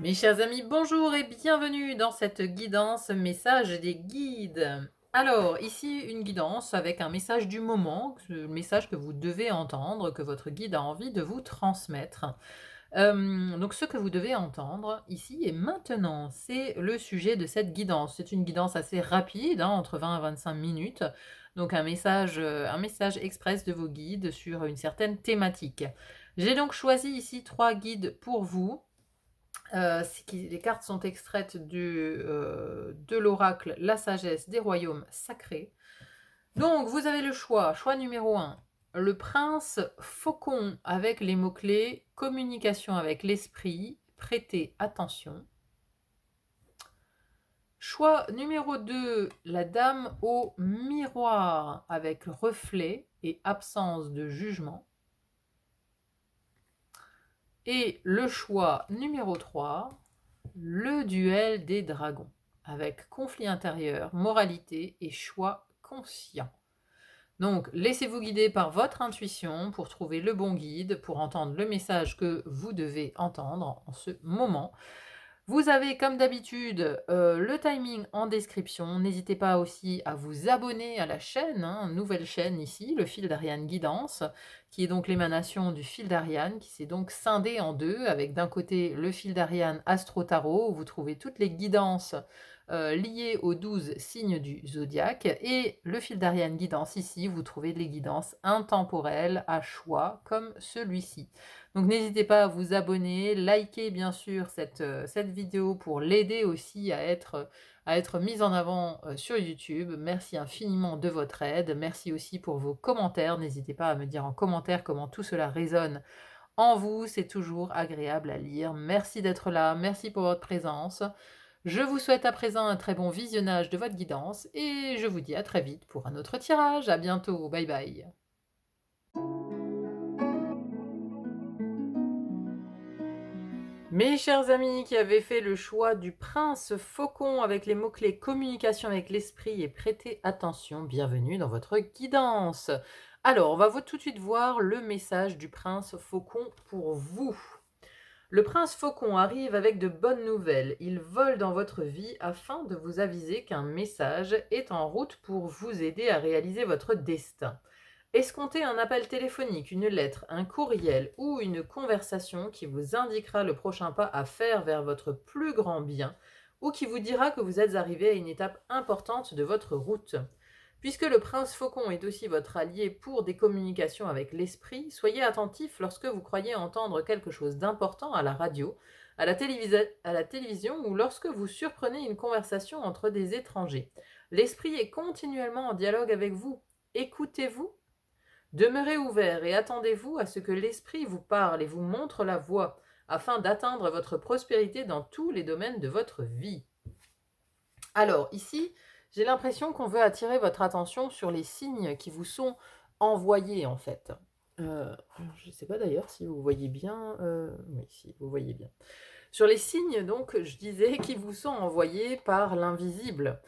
Mes chers amis, bonjour et bienvenue dans cette guidance message des guides. Alors, ici une guidance avec un message du moment, le message que vous devez entendre, que votre guide a envie de vous transmettre. Donc ce que vous devez entendre ici et maintenant, c'est le sujet de cette guidance. C'est une guidance assez rapide, hein, entre 20 à 25 minutes. Donc un message express de vos guides sur une certaine thématique. J'ai donc choisi ici 3 guides pour vous. Les cartes sont extraites de l'oracle La sagesse des royaumes sacrés. Donc, vous avez le choix. Choix numéro un, le prince faucon avec les mots-clés communication avec l'esprit, prêtez attention. Choix numéro 2, la dame au miroir avec reflet et absence de jugement. Et le choix numéro 3, le duel des dragons, avec conflit intérieur, moralité et choix conscient. Donc, laissez-vous guider par votre intuition pour trouver le bon guide, pour entendre le message que vous devez entendre en ce moment. Vous avez, comme d'habitude, le timing en description. N'hésitez pas aussi à vous abonner à la chaîne, hein, nouvelle chaîne ici, le fil d'Ariane Guidance, qui est donc l'émanation du fil d'Ariane, qui s'est donc scindé en deux, avec d'un côté le fil d'Ariane Astro Tarot, où vous trouvez toutes les guidances liées aux 12 signes du zodiaque, et le fil d'Ariane Guidance ici, vous trouvez les guidances intemporelles à choix, comme celui-ci. Donc n'hésitez pas à vous abonner, liker bien sûr cette vidéo pour l'aider aussi à être mise en avant sur YouTube. Merci infiniment de votre aide. Merci aussi pour vos commentaires. N'hésitez pas à me dire en commentaire comment tout cela résonne en vous. C'est toujours agréable à lire. Merci d'être là. Merci pour votre présence. Je vous souhaite à présent un très bon visionnage de votre guidance et je vous dis à très vite pour un autre tirage. À bientôt. Bye bye. Mes chers amis qui avez fait le choix du prince faucon avec les mots-clés communication avec l'esprit et prêtez attention, bienvenue dans votre guidance. Alors, on va tout de suite voir le message du prince faucon pour vous. Le prince faucon arrive avec de bonnes nouvelles. Il vole dans votre vie afin de vous aviser qu'un message est en route pour vous aider à réaliser votre destin. Escomptez un appel téléphonique, une lettre, un courriel ou une conversation qui vous indiquera le prochain pas à faire vers votre plus grand bien ou qui vous dira que vous êtes arrivé à une étape importante de votre route. Puisque le prince faucon est aussi votre allié pour des communications avec l'esprit, soyez attentif lorsque vous croyez entendre quelque chose d'important à la radio, à la télévision ou lorsque vous surprenez une conversation entre des étrangers. L'esprit est continuellement en dialogue avec vous. Écoutez-vous. Demeurez ouvert et attendez-vous à ce que l'esprit vous parle et vous montre la voie, afin d'atteindre votre prospérité dans tous les domaines de votre vie. Alors, ici, j'ai l'impression qu'on veut attirer votre attention sur les signes qui vous sont envoyés, en fait. Je ne sais pas d'ailleurs si vous voyez bien. Oui, si, vous voyez bien. Sur les signes, donc, je disais, qui vous sont envoyés par l'invisible.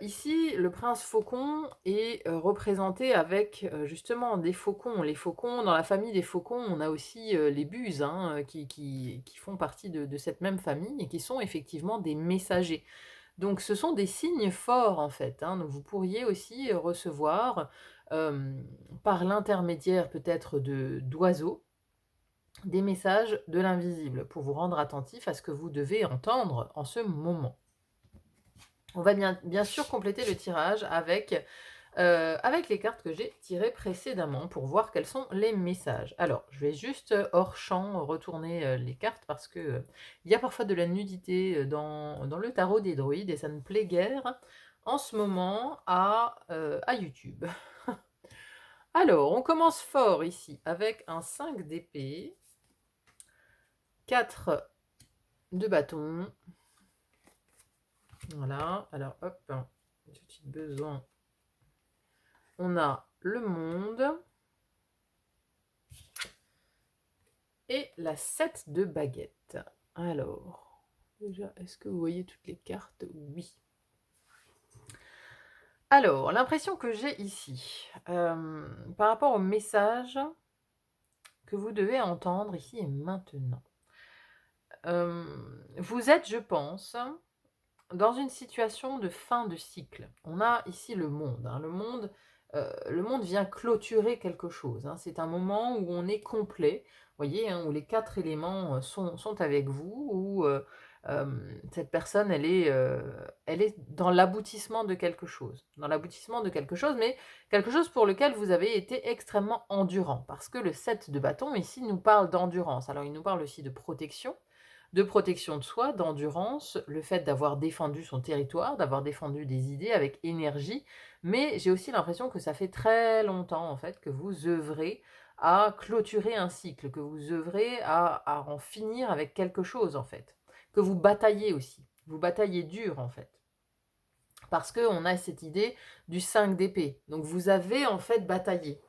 Ici, le prince faucon est représenté avec justement des faucons. Les faucons, dans la famille des faucons, on a aussi les buses hein, qui font partie de cette même famille et qui sont effectivement des messagers. Donc ce sont des signes forts en fait. Hein. Donc vous pourriez aussi recevoir par l'intermédiaire peut-être d'oiseaux des messages de l'invisible pour vous rendre attentif à ce que vous devez entendre en ce moment. On va bien sûr compléter le tirage avec les cartes que j'ai tirées précédemment pour voir quels sont les messages. Alors, je vais juste hors champ retourner les cartes parce que il y a parfois de la nudité dans le tarot des druides et ça ne plaît guère en ce moment à YouTube. Alors, on commence fort ici avec un 5 d'épée, 4 de bâton. Voilà, alors hop, j'ai petit besoin. On a le monde et la 7 de baguette. Alors, déjà, est-ce que vous voyez toutes les cartes? Oui. Alors, l'impression que j'ai ici, par rapport au message que vous devez entendre ici et maintenant. Vous êtes, je pense, dans une situation de fin de cycle. On a ici le monde, hein. Le monde vient clôturer quelque chose, hein. C'est un moment où on est complet, voyez, hein, où les 4 éléments, sont avec vous, où, cette personne, elle est dans l'aboutissement de quelque chose. Dans l'aboutissement de quelque chose, mais quelque chose pour lequel vous avez été extrêmement endurant. Parce que le 7 de bâton, ici, nous parle d'endurance. Alors il nous parle aussi de protection de soi, d'endurance, le fait d'avoir défendu son territoire, d'avoir défendu des idées avec énergie, mais j'ai aussi l'impression que ça fait très longtemps en fait que vous œuvrez à clôturer un cycle, que vous œuvrez à en finir avec quelque chose en fait, que vous bataillez aussi, vous bataillez dur en fait. Parce qu'on a cette idée du 5 d'épée. Donc vous avez en fait bataillé.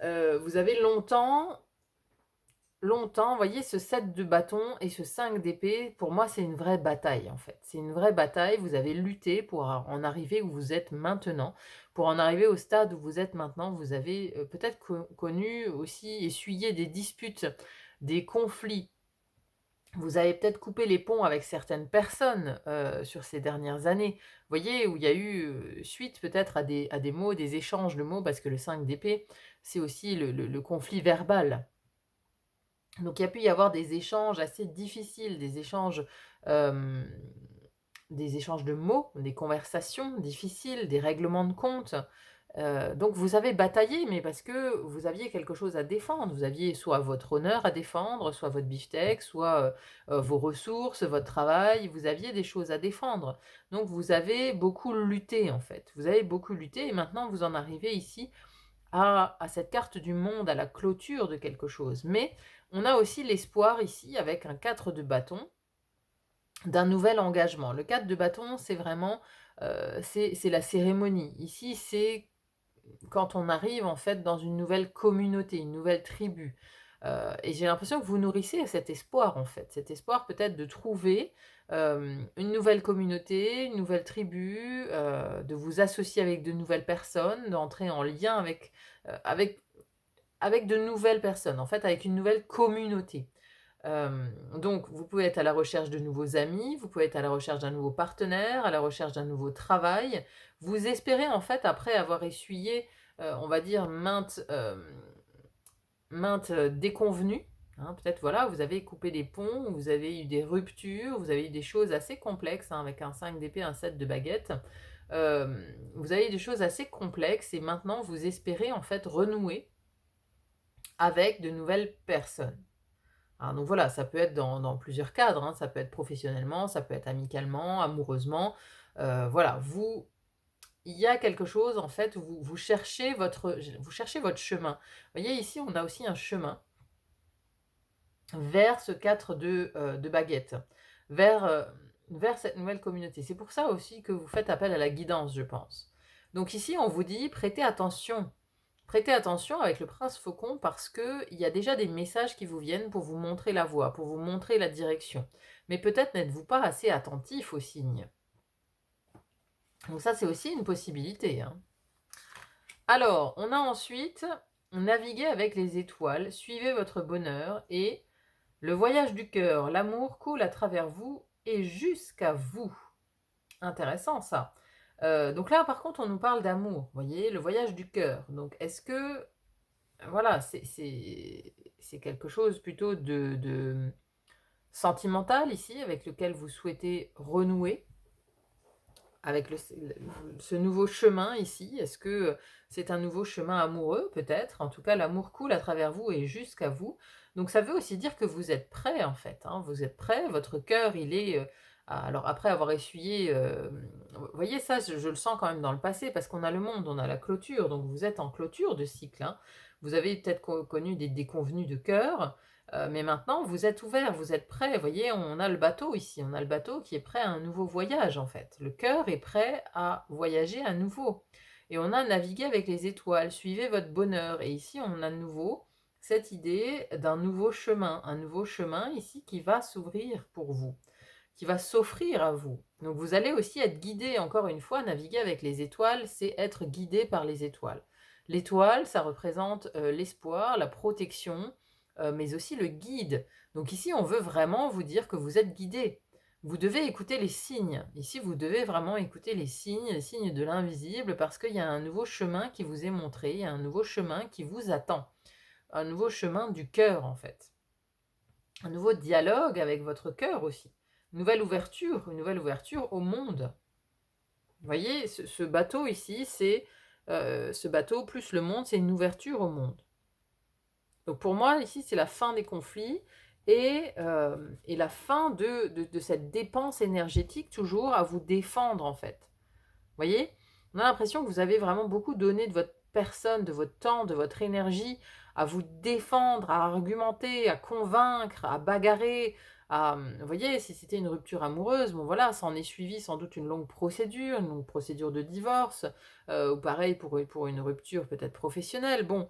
Vous avez longtemps, vous voyez, ce 7 de bâton et ce 5 d'épée, pour moi, c'est une vraie bataille, en fait. C'est une vraie bataille. Vous avez lutté pour en arriver où vous êtes maintenant. Pour en arriver au stade où vous êtes maintenant, vous avez peut-être connu aussi, essuyé des disputes, des conflits. Vous avez peut-être coupé les ponts avec certaines personnes sur ces dernières années. Vous voyez, où il y a eu suite peut-être à des mots, des échanges de mots, parce que le 5 d'épée, c'est aussi le conflit verbal. Donc il y a pu y avoir des échanges assez difficiles, euh, des échanges de mots, des conversations difficiles, des règlements de compte. Donc vous avez bataillé, mais parce que vous aviez quelque chose à défendre. Vous aviez soit votre honneur à défendre, soit votre beefsteak, soit vos ressources, votre travail. Vous aviez des choses à défendre. Donc vous avez beaucoup lutté en fait. Vous avez beaucoup lutté et maintenant vous en arrivez ici à cette carte du monde, à la clôture de quelque chose. Mais on a aussi l'espoir ici, avec un 4 de bâton, d'un nouvel engagement. Le 4 de bâton, c'est vraiment c'est la cérémonie. Ici, c'est quand on arrive en fait dans une nouvelle communauté, une nouvelle tribu. Et j'ai l'impression que vous nourrissez cet espoir en fait, cet espoir peut-être de trouver une nouvelle communauté, une nouvelle tribu, de vous associer avec de nouvelles personnes, d'entrer en lien avec, avec de nouvelles personnes, en fait avec une nouvelle communauté. Donc vous pouvez être à la recherche de nouveaux amis, vous pouvez être à la recherche d'un nouveau partenaire, à la recherche d'un nouveau travail. Vous espérez en fait, après avoir essuyé, on va dire, maintes déconvenues, hein, peut-être voilà, vous avez coupé des ponts, vous avez eu des ruptures, vous avez eu des choses assez complexes, hein, avec un 5 d'épée, un 7 de baguette. Vous avez eu des choses assez complexes et maintenant vous espérez en fait renouer avec de nouvelles personnes. Ah, donc voilà, ça peut être dans plusieurs cadres, hein. Ça peut être professionnellement, ça peut être amicalement, amoureusement. Voilà, il y a quelque chose, en fait, où vous cherchez vous cherchez votre chemin. Vous voyez, ici, on a aussi un chemin vers ce 4 de baguette, vers, vers cette nouvelle communauté. C'est pour ça aussi que vous faites appel à la guidance, je pense. Donc ici, on vous dit, prêtez attention. Prêtez attention avec le prince faucon parce qu'il y a déjà des messages qui vous viennent pour vous montrer la voie, pour vous montrer la direction. Mais peut-être n'êtes-vous pas assez attentif aux signes. Donc ça, c'est aussi une possibilité, hein. Alors, on a ensuite navigué avec les étoiles, suivez votre bonheur et le voyage du cœur, l'amour coule à travers vous et jusqu'à vous. Intéressant ça. Donc là, par contre, on nous parle d'amour, vous voyez, le voyage du cœur. Donc, est-ce que voilà, c'est quelque chose plutôt de sentimental ici, avec lequel vous souhaitez renouer, avec ce nouveau chemin ici. Est-ce que c'est un nouveau chemin amoureux, peut-être? En tout cas, l'amour coule à travers vous et jusqu'à vous. Donc ça veut aussi dire que vous êtes prêt, en fait, hein. Vous êtes prêt, votre cœur, il est... alors après avoir essuyé... vous voyez ça, je le sens quand même dans le passé, parce qu'on a le monde, on a la clôture, donc vous êtes en clôture de cycle, hein. Vous avez peut-être connu des déconvenus de cœur, mais maintenant, vous êtes ouvert, vous êtes prêt. Vous voyez, on a le bateau ici. On a le bateau qui est prêt à un nouveau voyage, en fait. Le cœur est prêt à voyager à nouveau. Et on a navigué avec les étoiles. Suivez votre bonheur. Et ici, on a de nouveau cette idée d'un nouveau chemin. Un nouveau chemin ici qui va s'ouvrir pour vous, qui va s'offrir à vous. Donc vous allez aussi être guidé, encore une fois, naviguer avec les étoiles, c'est être guidé par les étoiles. L'étoile, ça représente l'espoir, la protection, mais aussi le guide. Donc ici, on veut vraiment vous dire que vous êtes guidé. Vous devez écouter les signes. Ici, vous devez vraiment écouter les signes de l'invisible, parce qu'il y a un nouveau chemin qui vous est montré, il y a un nouveau chemin qui vous attend. Un nouveau chemin du cœur, en fait. Un nouveau dialogue avec votre cœur aussi. Une nouvelle ouverture au monde. Vous voyez, ce bateau ici, c'est ce bateau plus le monde, c'est une ouverture au monde. Donc pour moi, ici, c'est la fin des conflits et la fin de cette dépense énergétique toujours à vous défendre, en fait. Vous voyez, on a l'impression que vous avez vraiment beaucoup donné de votre personne, de votre temps, de votre énergie à vous défendre, à argumenter, à convaincre, à bagarrer. Vous voyez, si c'était une rupture amoureuse, bon voilà, ça en est suivi sans doute une longue procédure de divorce, ou pareil pour une rupture peut-être professionnelle. Bon,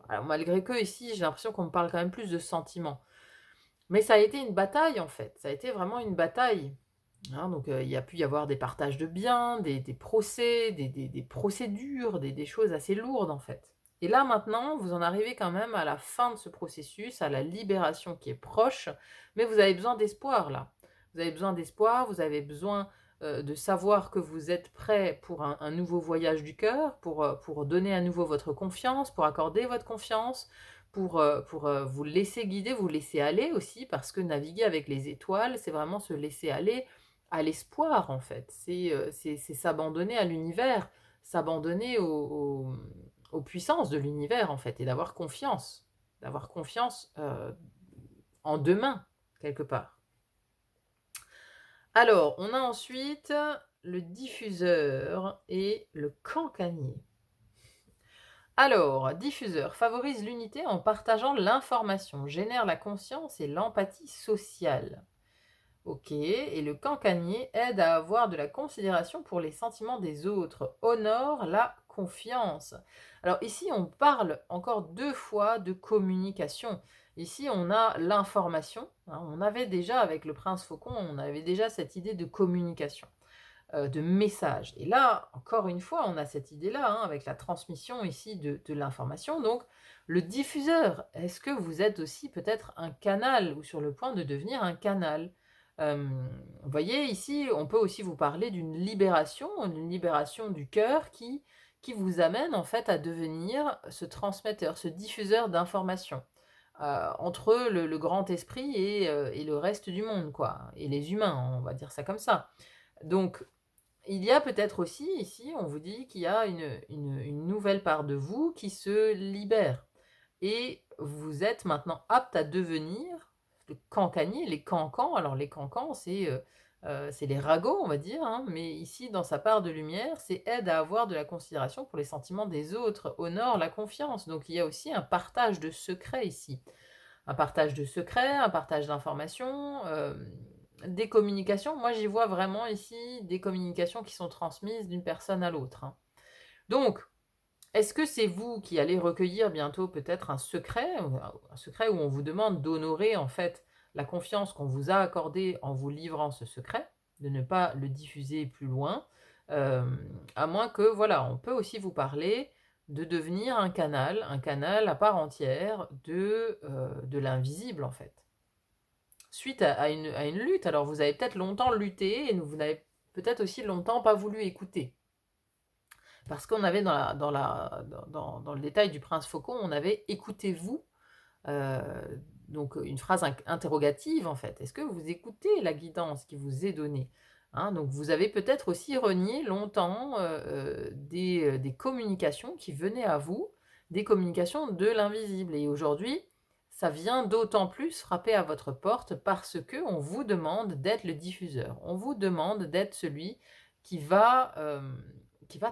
alors malgré que ici, j'ai l'impression qu'on me parle quand même plus de sentiments. Mais ça a été une bataille en fait, ça a été vraiment une bataille. Hein, donc il y a pu y avoir des partages de biens, des procès, des procédures, des choses assez lourdes en fait. Et là maintenant, vous en arrivez quand même à la fin de ce processus, à la libération qui est proche, mais vous avez besoin d'espoir là. Vous avez besoin d'espoir, vous avez besoin de savoir que vous êtes prêt pour un nouveau voyage du cœur, pour donner à nouveau votre confiance, pour accorder votre confiance, pour vous laisser guider, vous laisser aller aussi, parce que naviguer avec les étoiles, c'est vraiment se laisser aller à l'espoir en fait. C'est s'abandonner à l'univers, s'abandonner aux puissances de l'univers en fait, et d'avoir confiance en demain, quelque part. Alors, on a ensuite le diffuseur et le cancanier. Alors, diffuseur favorise l'unité en partageant l'information, génère la conscience et l'empathie sociale. Ok, et le cancanier aide à avoir de la considération pour les sentiments des autres, honore la confiance. Alors ici, on parle encore 2 fois de communication. Ici, on a l'information. Hein, on avait déjà, avec le prince faucon, on avait déjà cette idée de communication, de message. Et là, encore une fois, on a cette idée-là, hein, avec la transmission ici de l'information. Donc, le diffuseur, est-ce que vous êtes aussi peut-être un canal ou sur le point de devenir un canal? Vous voyez, ici, on peut aussi vous parler d'une libération du cœur qui vous amène en fait à devenir ce transmetteur, ce diffuseur d'informations entre le grand esprit et le reste du monde, quoi, et les humains, on va dire ça comme ça. Donc, il y a peut-être aussi, ici, on vous dit qu'il y a une nouvelle part de vous qui se libère. Et vous êtes maintenant apte à devenir le cancanier, les cancans. Alors les cancans, c'est les ragots, on va dire, hein, mais ici, dans sa part de lumière, c'est aide à avoir de la considération pour les sentiments des autres, honore la confiance. Donc il y a aussi un partage de secrets ici. Un partage de secrets, un partage d'informations, des communications. Moi, j'y vois vraiment ici des communications qui sont transmises d'une personne à l'autre. Hein. Donc, est-ce que c'est vous qui allez recueillir bientôt peut-être un secret où on vous demande d'honorer en fait la confiance qu'on vous a accordée en vous livrant ce secret, de ne pas le diffuser plus loin, à moins que, voilà, on peut aussi vous parler de devenir un canal à part entière de l'invisible en fait. Suite à une lutte, alors vous avez peut-être longtemps lutté et vous n'avez peut-être aussi longtemps pas voulu écouter. Parce qu'on avait dans le détail du prince faucon, on avait écoutez-vous, donc une phrase interrogative en fait. Est-ce que vous écoutez la guidance qui vous est donnée? Hein, donc vous avez peut-être aussi renié longtemps des communications qui venaient à vous, des communications de l'invisible. Et aujourd'hui, ça vient d'autant plus frapper à votre porte parce que on vous demande d'être le diffuseur. On vous demande d'être celui qui va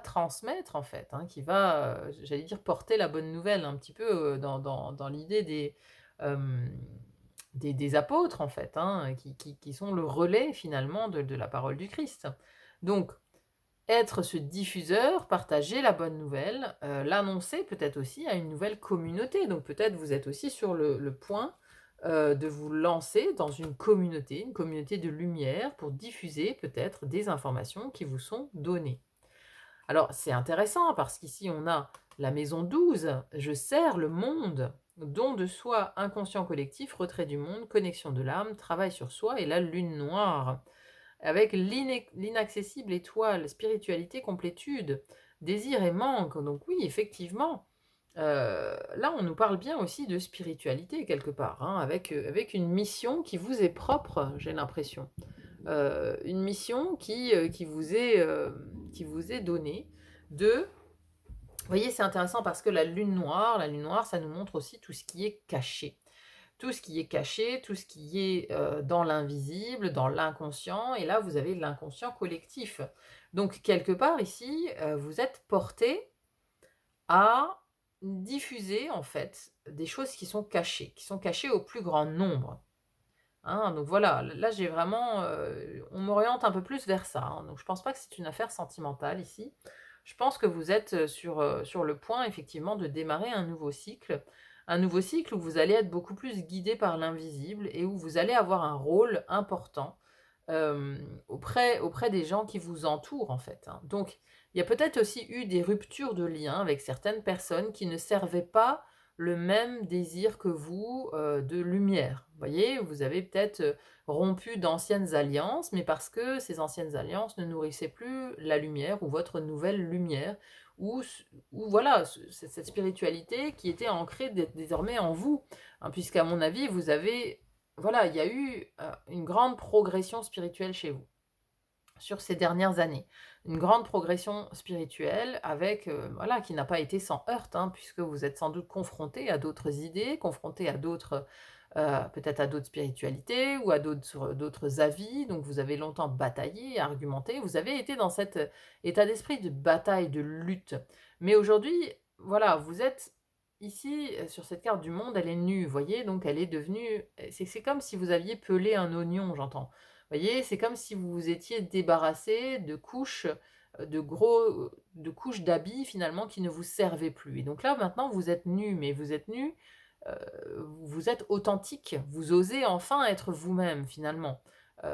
transmettre en fait, hein, qui va, j'allais dire, porter la bonne nouvelle un petit peu dans l'idée des apôtres en fait, hein, qui sont le relais finalement de la parole du Christ. Donc, être ce diffuseur, partager la bonne nouvelle, l'annoncer peut-être aussi à une nouvelle communauté. Donc peut-être vous êtes aussi sur le point de vous lancer dans une communauté de lumière pour diffuser peut-être des informations qui vous sont données. Alors, c'est intéressant parce qu'ici, on a La maison 12, je sers le monde. Don de soi, inconscient collectif, retrait du monde, connexion de l'âme, travail sur soi et la lune noire. Avec l'inaccessible étoile, spiritualité, complétude, désir et manque. Donc oui, effectivement, là on nous parle bien aussi de spiritualité quelque part, hein, avec une mission qui vous est propre, j'ai l'impression. Une mission qui vous est donnée de... Vous voyez, c'est intéressant parce que la lune noire, ça nous montre aussi tout ce qui est caché. Tout ce qui est caché, tout ce qui est dans l'invisible, dans l'inconscient, et là, vous avez l'inconscient collectif. Donc, quelque part, ici, vous êtes porté à diffuser, en fait, des choses qui sont cachées au plus grand nombre. Hein, donc voilà, là, j'ai vraiment... on m'oriente un peu plus vers ça, hein, donc je pense pas que c'est une affaire sentimentale, ici. Je pense que vous êtes sur le point, effectivement, de démarrer un nouveau cycle. Un nouveau cycle où vous allez être beaucoup plus guidé par l'invisible et où vous allez avoir un rôle important auprès des gens qui vous entourent, en fait, hein. Donc, il y a peut-être aussi eu des ruptures de liens avec certaines personnes qui ne servaient pas le même désir que vous de lumière. Vous voyez, vous avez peut-être rompu d'anciennes alliances, mais parce que ces anciennes alliances ne nourrissaient plus la lumière ou votre nouvelle lumière, ou voilà, cette spiritualité qui était ancrée désormais en vous. Hein, puisqu'à mon avis, vous avez... Voilà, il y a eu une grande progression spirituelle chez vous sur ces dernières années. Une grande progression spirituelle avec, voilà, qui n'a pas été sans heurts, hein, puisque vous êtes sans doute confronté à d'autres idées, confronté à d'autres, peut-être à d'autres spiritualités ou à d'autres avis. Donc vous avez longtemps bataillé, argumenté. Vous avez été dans cet état d'esprit de bataille, de lutte. Mais aujourd'hui, voilà, vous êtes ici, sur cette carte du monde, elle est nue, vous voyez, donc elle est devenue... C'est comme si vous aviez pelé un oignon, j'entends. Vous voyez, c'est comme si vous vous étiez débarrassé de couches, de couches d'habits finalement qui ne vous servaient plus. Et donc là, maintenant, vous êtes nu, mais vous êtes nu, vous êtes authentique, vous osez enfin être vous-même finalement.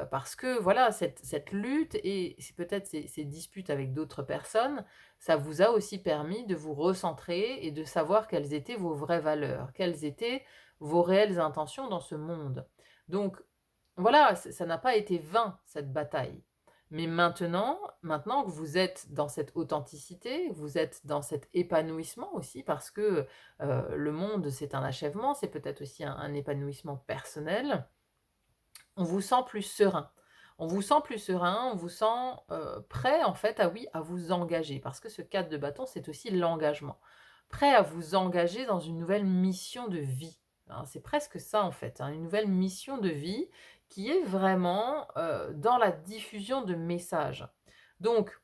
Parce que voilà, cette lutte et c'est peut-être ces disputes avec d'autres personnes, ça vous a aussi permis de vous recentrer et de savoir quelles étaient vos vraies valeurs, quelles étaient vos réelles intentions dans ce monde. Donc, voilà, ça n'a pas été vain, cette bataille. Mais maintenant que vous êtes dans cette authenticité, vous êtes dans cet épanouissement aussi, parce que le monde, c'est un achèvement, c'est peut-être aussi un épanouissement personnel, on vous sent plus serein. On vous sent plus serein, on vous sent prêt, en fait, à vous engager. Parce que ce cadre de bâton, c'est aussi l'engagement. Prêt à vous engager dans une nouvelle mission de vie. Hein, c'est presque ça, en fait, hein, une nouvelle mission de vie qui est vraiment dans la diffusion de messages. Donc,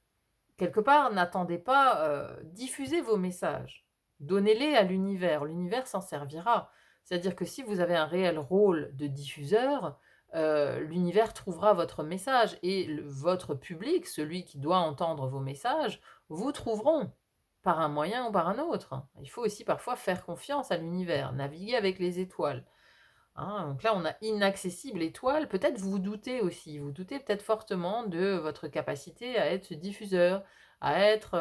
quelque part, n'attendez pas, diffusez vos messages. Donnez-les à l'univers. L'univers s'en servira. C'est-à-dire que si vous avez un réel rôle de diffuseur, l'univers trouvera votre message et votre public, celui qui doit entendre vos messages, vous trouveront par un moyen ou par un autre. Il faut aussi parfois faire confiance à l'univers, naviguer avec les étoiles. Hein, donc là, on a inaccessible étoile. Peut-être vous doutez aussi, vous doutez peut-être fortement de votre capacité à être diffuseur, à être,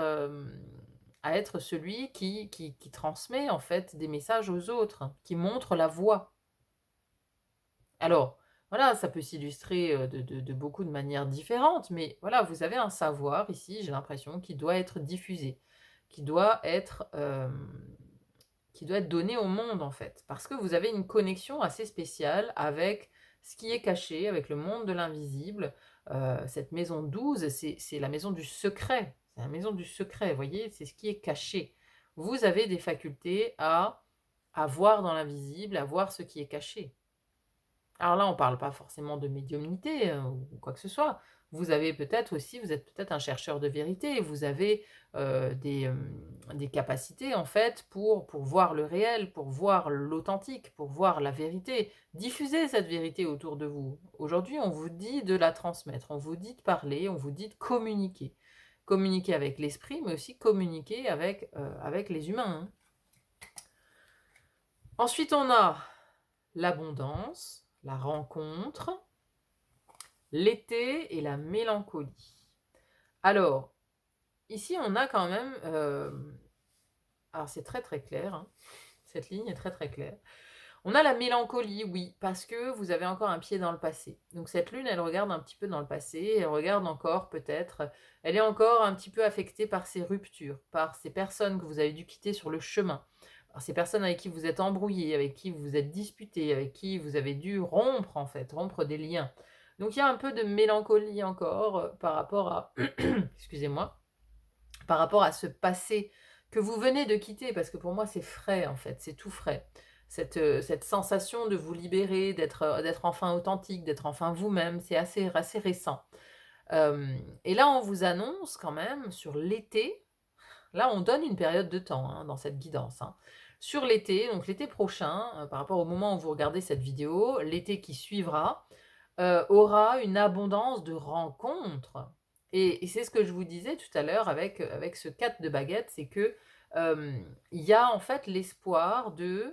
à être celui qui transmet en fait des messages aux autres, qui montre la voie. Alors, voilà, ça peut s'illustrer de beaucoup de manières différentes, mais voilà, vous avez un savoir ici, j'ai l'impression, qui doit être diffusé, qui doit être, qui doit être donné au monde, en fait. Parce que vous avez une connexion assez spéciale avec ce qui est caché, avec le monde de l'invisible. Cette maison 12, c'est la maison du secret. C'est la maison du secret, vous voyez, c'est ce qui est caché. Vous avez des facultés à voir dans l'invisible, à voir ce qui est caché. Alors là, on ne parle pas forcément de médiumnité ou quoi que ce soit. Vous avez peut-être aussi, vous êtes peut-être un chercheur de vérité, vous avez des capacités en fait pour voir le réel, pour voir l'authentique, pour voir la vérité. Diffusez cette vérité autour de vous. Aujourd'hui, on vous dit de la transmettre, on vous dit de parler, on vous dit de communiquer. Communiquer avec l'esprit, mais aussi communiquer avec les humains. Hein. Ensuite, on a l'abondance, la rencontre, l'été et la mélancolie. Alors, ici, on a quand même Alors c'est très, très clair, hein. Cette ligne est très, très claire. On a la mélancolie, oui, parce que vous avez encore un pied dans le passé. Donc cette lune, elle regarde un petit peu dans le passé, elle regarde encore peut-être, elle est encore un petit peu affectée par ces ruptures, par ces personnes que vous avez dû quitter sur le chemin, par ces personnes avec qui vous êtes embrouillé, avec qui vous vous êtes disputé, avec qui vous avez dû rompre en fait, rompre des liens. Donc il y a un peu de mélancolie encore par rapport à, excusez-moi, par rapport à ce passé que vous venez de quitter, parce que pour moi c'est frais en fait, c'est tout frais. Cette sensation de vous libérer, d'être enfin authentique, d'être enfin vous-même, c'est assez récent. Et là on vous annonce quand même sur l'été, là on donne une période de temps hein, dans cette guidance. Hein. Sur l'été, donc l'été prochain, par rapport au moment où vous regardez cette vidéo, l'été qui suivra, aura une abondance de rencontres. Et c'est ce que je vous disais tout à l'heure avec ce 4 de baguette, c'est que il y a en fait l'espoir de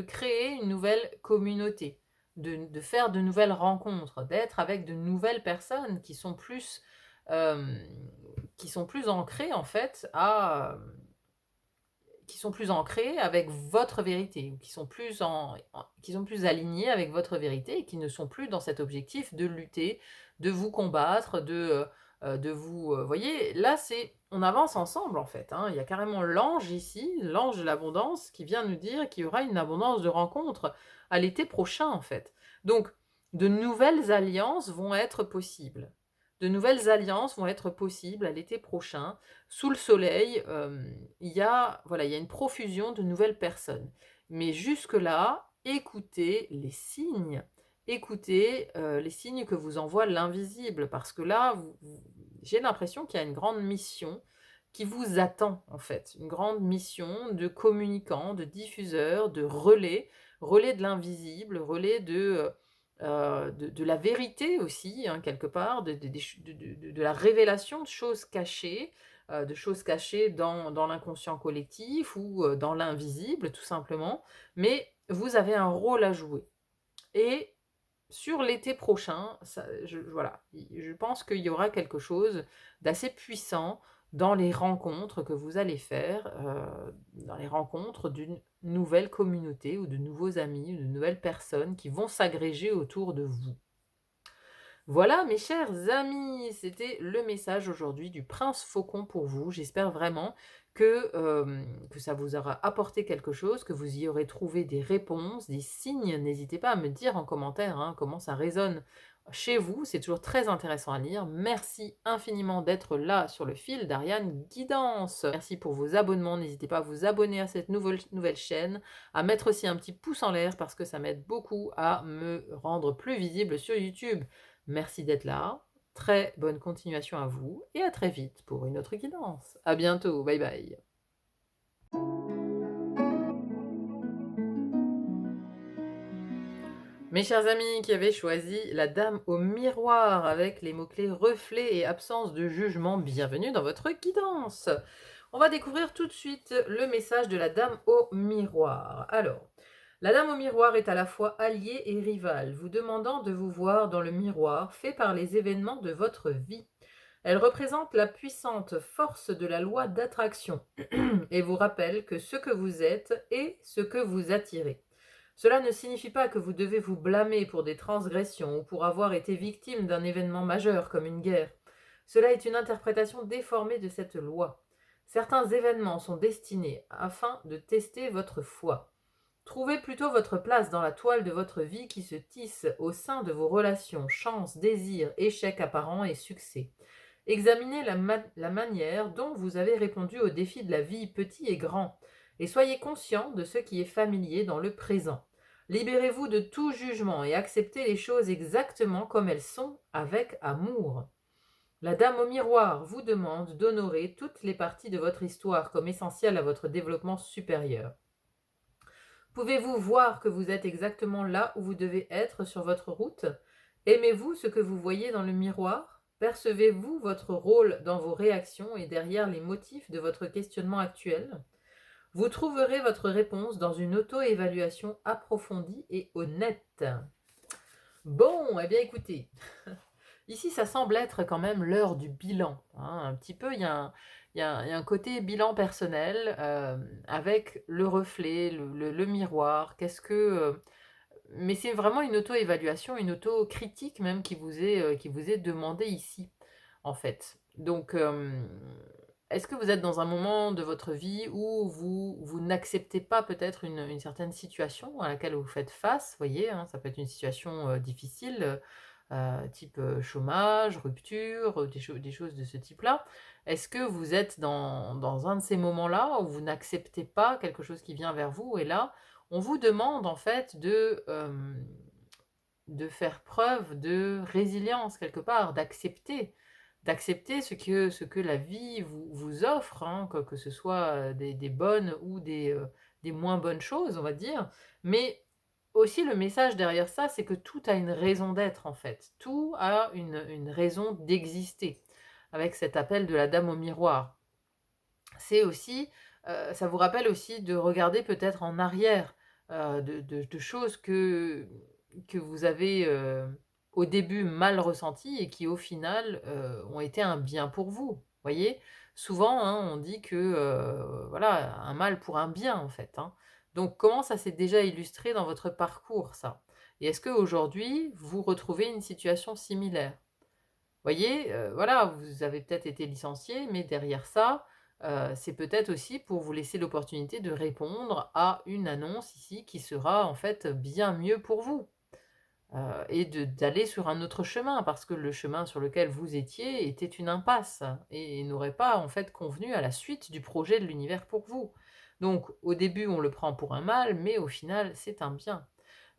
créer une nouvelle communauté, de faire de nouvelles rencontres, d'être avec de nouvelles personnes euh, qui sont plus ancrées en fait qui sont plus ancrés avec votre vérité, ou qui sont plus alignés avec votre vérité et qui ne sont plus dans cet objectif de lutter, de vous combattre, de vous... voyez, là, on avance ensemble, en fait. Hein. Il y a carrément l'ange ici, l'ange de l'abondance, qui vient nous dire qu'il y aura une abondance de rencontres à l'été prochain, en fait. Donc, de nouvelles alliances vont être possibles. De nouvelles alliances vont être possibles à l'été prochain. Sous le soleil, voilà, il y a une profusion de nouvelles personnes. Mais jusque-là, écoutez les signes. Écoutez les signes que vous envoie l'invisible. Parce que là, j'ai l'impression qu'il y a une grande mission qui vous attend, en fait. Une grande mission de communicants, de diffuseurs, de relais. Relais de l'invisible, relais de la vérité aussi, hein, quelque part, de la révélation de choses cachées dans l'inconscient collectif ou dans l'invisible, tout simplement. Mais vous avez un rôle à jouer. Et sur l'été prochain, voilà, je pense qu'il y aura quelque chose d'assez puissant dans les rencontres que vous allez faire, dans les rencontres d'une nouvelle communauté ou de nouveaux amis, ou de nouvelles personnes qui vont s'agréger autour de vous. Voilà mes chers amis, c'était le message aujourd'hui du Prince Faucon pour vous. J'espère vraiment que ça vous aura apporté quelque chose, que vous y aurez trouvé des réponses, des signes. N'hésitez pas à me dire en commentaire hein, comment ça résonne chez vous, c'est toujours très intéressant à lire. Merci infiniment d'être là sur le fil d'Ariane Guidance. Merci pour vos abonnements, n'hésitez pas à vous abonner à cette nouvelle chaîne, à mettre aussi un petit pouce en l'air parce que ça m'aide beaucoup à me rendre plus visible sur YouTube. Merci d'être là, très bonne continuation à vous et à très vite pour une autre guidance. À bientôt, bye bye. Mes chers amis qui avaient choisi la dame au miroir avec les mots-clés reflet et absence de jugement, bienvenue dans votre guidance. On va découvrir tout de suite le message de la dame au miroir. Alors, la dame au miroir est à la fois alliée et rivale, vous demandant de vous voir dans le miroir fait par les événements de votre vie. Elle représente la puissante force de la loi d'attraction et vous rappelle que ce que vous êtes est ce que vous attirez. Cela ne signifie pas que vous devez vous blâmer pour des transgressions ou pour avoir été victime d'un événement majeur comme une guerre. Cela est une interprétation déformée de cette loi. Certains événements sont destinés afin de tester votre foi. Trouvez plutôt votre place dans la toile de votre vie qui se tisse au sein de vos relations, chance, désir, échec apparent et succès. Examinez la manière dont vous avez répondu aux défis de la vie, petits et grands, et soyez conscient de ce qui est familier dans le présent. Libérez-vous de tout jugement et acceptez les choses exactement comme elles sont, avec amour. La dame au miroir vous demande d'honorer toutes les parties de votre histoire comme essentielles à votre développement supérieur. Pouvez-vous voir que vous êtes exactement là où vous devez être sur votre route? Aimez-vous ce que vous voyez dans le miroir? Percevez-vous votre rôle dans vos réactions et derrière les motifs de votre questionnement actuel? Vous trouverez votre réponse dans une auto-évaluation approfondie et honnête. Bon, eh bien écoutez, ici ça semble être quand même l'heure du bilan. Hein, un petit peu, il y a il y a un côté bilan personnel, avec le reflet, le miroir. Mais c'est vraiment une auto-évaluation, une auto-critique même qui vous est demandée ici, en fait. Donc, est-ce que vous êtes dans un moment de votre vie où vous n'acceptez pas peut-être une certaine situation à laquelle vous faites face? Vous voyez, hein, ça peut être une situation, difficile, type, chômage, rupture, des choses de ce type-là. Est-ce que vous êtes dans un de ces moments-là où vous n'acceptez pas quelque chose qui vient vers vous et là, on vous demande en fait de faire preuve de résilience quelque part, d'accepter ce que la vie vous offre, hein, que ce soit des bonnes ou des moins bonnes choses, on va dire. Mais aussi le message derrière ça, c'est que tout a une raison d'être en fait. Tout a une raison d'exister. Avec cet appel de la dame au miroir. C'est aussi, ça vous rappelle aussi de regarder peut-être en arrière, de choses que vous avez, au début mal ressenties et qui au final, ont été un bien pour vous. Voyez? Souvent, hein, on dit que, voilà, un mal pour un bien en fait, hein. Donc comment ça s'est déjà illustré dans votre parcours ça? Et est-ce qu'aujourd'hui, vous retrouvez une situation similaire? Voyez, voilà, vous avez peut-être été licencié, mais derrière ça, c'est peut-être aussi pour vous laisser l'opportunité de répondre à une annonce ici qui sera en fait bien mieux pour vous, et d'aller sur un autre chemin parce que le chemin sur lequel vous étiez était une impasse et n'aurait pas en fait convenu à la suite du projet de l'univers pour vous. Donc au début, on le prend pour un mal, mais au final, c'est un bien.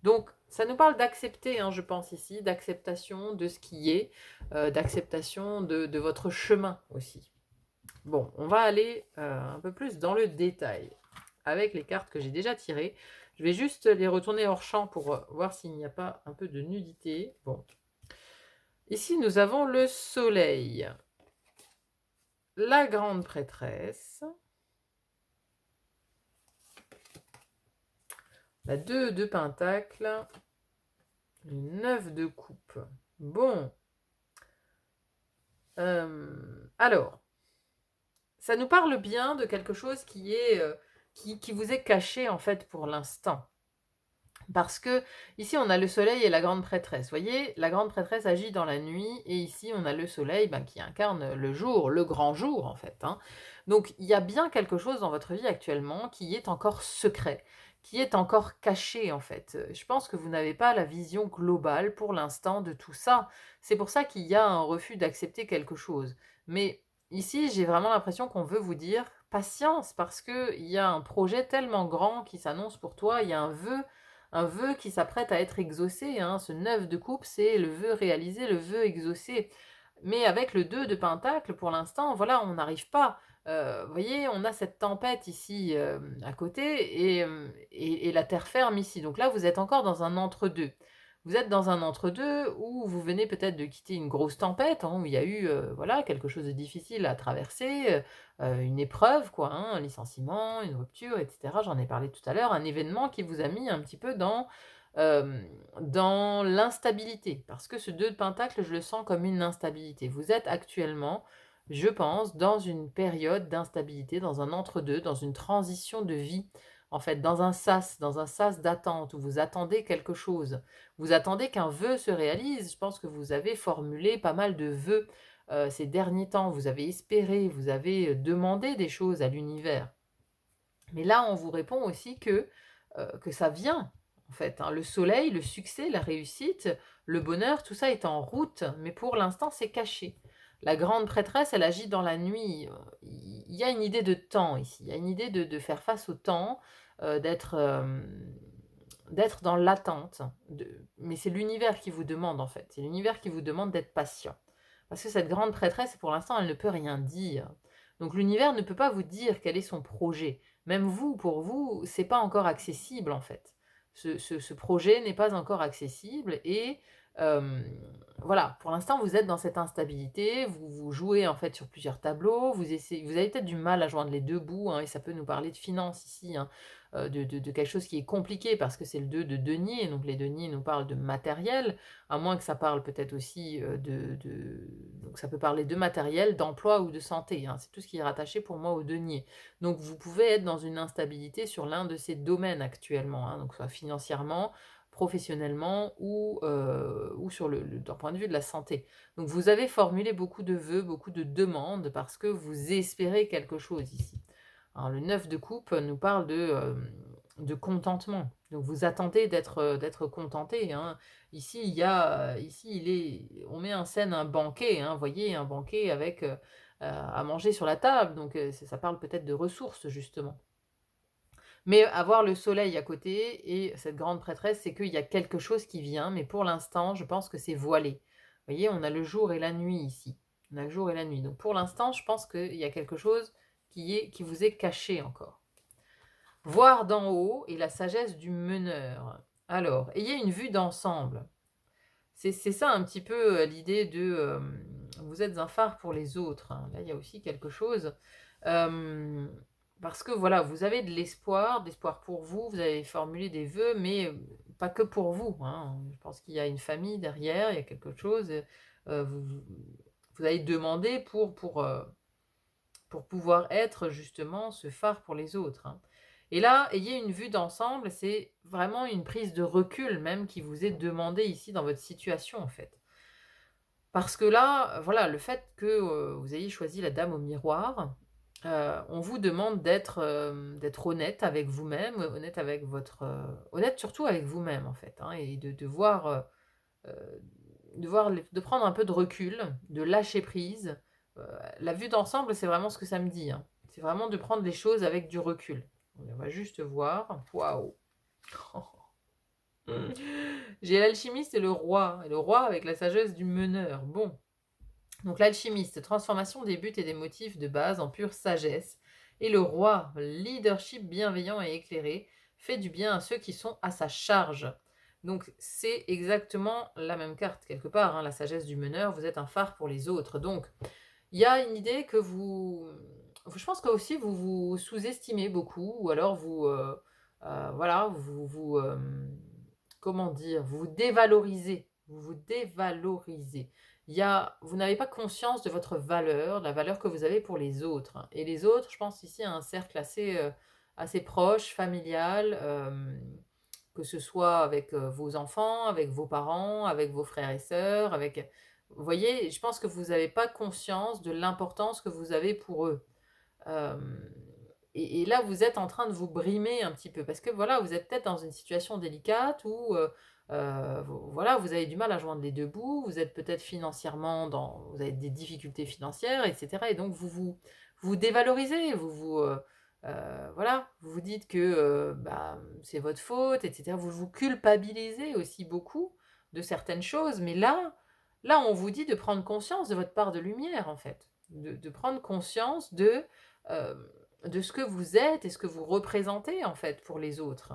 Donc, ça nous parle d'accepter, hein, je pense ici, d'acceptation de ce qui est, d'acceptation de votre chemin aussi. Bon, on va aller un peu plus dans le détail avec les cartes que j'ai déjà tirées. Je vais juste les retourner hors champ pour voir s'il n'y a pas un peu de nudité. Bon. Ici, nous avons le soleil, la grande prêtresse, la 2 de pentacle, le 9 de coupe. Bon. Alors, ça nous parle bien de quelque chose qui vous est caché en fait pour l'instant. Parce que ici on a le soleil et la grande prêtresse. Vous voyez, la grande prêtresse agit dans la nuit et ici on a le soleil qui incarne le jour, le grand jour en fait, hein. Donc il y a bien quelque chose dans votre vie actuellement qui est encore secret, qui est encore caché en fait. Je pense que vous n'avez pas la vision globale pour l'instant de tout ça. C'est pour ça qu'il y a un refus d'accepter quelque chose. Mais ici j'ai vraiment l'impression qu'on veut vous dire patience parce qu'il y a un projet tellement grand qui s'annonce pour toi, il y a un vœu qui s'apprête à être exaucé, hein. Ce 9 de coupe, c'est le vœu réalisé, le vœu exaucé. Mais avec le 2 de pentacle, pour l'instant, voilà, on n'arrive pas. Vous voyez, on a cette tempête ici à côté et la terre ferme ici. Donc là, vous êtes encore dans un entre-deux. Vous êtes dans un entre-deux où vous venez peut-être de quitter une grosse tempête, hein, où il y a eu voilà, quelque chose de difficile à traverser, une épreuve, quoi, hein, un licenciement, une rupture, etc. J'en ai parlé tout à l'heure, un événement qui vous a mis un petit peu dans l'instabilité. Parce que ce 2 de pentacle, je le sens comme une instabilité. Vous êtes actuellement, je pense, dans une période d'instabilité, dans un entre-deux, dans une transition de vie. En fait, dans un sas d'attente, où vous attendez quelque chose. Vous attendez qu'un vœu se réalise. Je pense que vous avez formulé pas mal de vœux ces derniers temps. Vous avez espéré, vous avez demandé des choses à l'univers. Mais là, on vous répond aussi que ça vient, en fait, hein. Le soleil, le succès, la réussite, le bonheur, tout ça est en route, mais pour l'instant, c'est caché. La grande prêtresse, elle agit dans la nuit. Il y a une idée de temps ici. Il y a une idée de faire face au temps, d'être dans l'attente. Mais c'est l'univers qui vous demande, en fait. C'est l'univers qui vous demande d'être patient. Parce que cette grande prêtresse, pour l'instant, elle ne peut rien dire. Donc l'univers ne peut pas vous dire quel est son projet. Même vous, pour vous, c'est pas encore accessible, en fait. Ce projet n'est pas encore accessible et Hem, voilà, pour l'instant, vous êtes dans cette instabilité, vous jouez, en fait, sur plusieurs tableaux, vous avez peut-être du mal à joindre les 2 bouts, hein, et ça peut nous parler de finances ici, hein, de quelque chose qui est compliqué parce que c'est le 2 de denier, donc les deniers nous parlent de matériel, à moins que ça parle peut-être aussi, donc ça peut parler de matériel, d'emploi ou de santé, hein. C'est tout ce qui est rattaché pour moi au denier. Donc vous pouvez être dans une instabilité sur l'un de ces domaines actuellement, hein, donc soit financièrement, professionnellement ou sur d'un point de vue de la santé. Donc vous avez formulé beaucoup de vœux, beaucoup de demandes parce que vous espérez quelque chose ici. Alors le 9 de coupe nous parle de contentement. Donc vous attendez d'être contenté, hein. Ici, ici on met en scène un banquet, hein, voyez? Un banquet avec, à manger sur la table, donc ça parle peut-être de ressources justement. Mais avoir le soleil à côté et cette grande prêtresse, c'est qu'il y a quelque chose qui vient, mais pour l'instant, je pense que c'est voilé. Vous voyez, on a le jour et la nuit ici. On a le jour et la nuit. Donc pour l'instant, je pense qu'il y a quelque chose qui vous est caché encore. Voir d'en haut et la sagesse du meneur. Alors, ayez une vue d'ensemble. C'est ça un petit peu l'idée vous êtes un phare pour les autres, hein. Là, il y a aussi quelque chose. Euh, Parce que voilà, vous avez de l'espoir pour vous, vous avez formulé des vœux, mais pas que pour vous, hein. Je pense qu'il y a une famille derrière, il y a quelque chose. Vous avez demandé pour pouvoir être justement ce phare pour les autres, hein. Et là, ayez une vue d'ensemble, c'est vraiment une prise de recul même qui vous est demandée ici dans votre situation en fait. Parce que là, voilà, le fait que vous ayez choisi la dame au miroir, on vous demande d'être honnête avec vous-même, honnête avec honnête surtout avec vous-même en fait, hein, et heu, de prendre un peu de recul, de lâcher prise. Heu, la vue d'ensemble, c'est vraiment ce que ça me dit, hein. C'est vraiment de prendre les choses avec du recul. On va juste voir. Waouh! J'ai l'alchimiste et le roi avec la sagesse du meneur. Bon, donc l'alchimiste, transformation des buts et des motifs de base en pure sagesse. Et le roi, leadership bienveillant et éclairé, fait du bien à ceux qui sont à sa charge. Donc c'est exactement la même carte quelque part, hein, la sagesse du meneur, vous êtes un phare pour les autres. Donc il y a une idée que je pense que aussi vous vous sous-estimez beaucoup, ou alors voilà, comment dire, vous vous dévalorisez, vous dévalorisez. Vous n'avez pas conscience de votre valeur, de la valeur que vous avez pour les autres, hein. Et les autres, je pense ici à un cercle assez proche, familial, que ce soit avec vos enfants, avec vos parents, avec vos frères et sœurs, vous voyez, je pense que vous n'avez pas conscience de l'importance que vous avez pour eux. Hem et là, vous êtes en train de vous brimer un petit peu parce que, voilà, vous êtes peut-être dans une situation délicate où, voilà, vous avez du mal à joindre les 2 bouts, vous êtes peut-être vous avez des difficultés financières et cetera, et donc vous dévalorisez, voilà, vous vous dites que, bah, c'est votre faute et cetera. Vous vous culpabilisez aussi beaucoup de certaines choses, mais là, on vous dit de prendre conscience de votre part de lumière, en fait. De prendre conscience de ce que vous êtes et ce que vous représentez, en fait, pour les autres.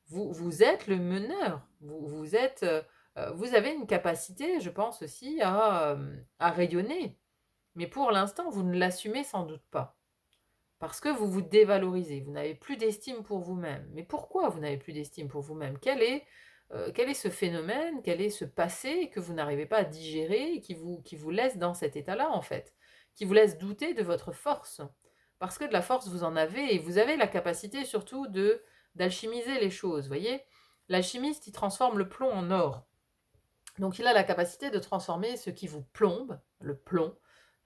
Vous êtes le meneur. Vous avez une capacité, je pense aussi, à rayonner. Mais pour l'instant, vous ne l'assumez sans doute pas. Parce que vous vous dévalorisez. Vous n'avez plus d'estime pour vous-même. Mais pourquoi vous n'avez plus d'estime pour vous-même? Quel est ce phénomène? Quel est ce passé que vous n'arrivez pas à digérer et qui vous laisse dans cet état-là, en fait? Qui vous laisse douter de votre force? Parce que de la force, vous en avez, et vous avez la capacité surtout d'alchimiser les choses, voyez? L'alchimiste, il transforme le plomb en or. Donc il a la capacité de transformer ce qui vous plombe, le plomb,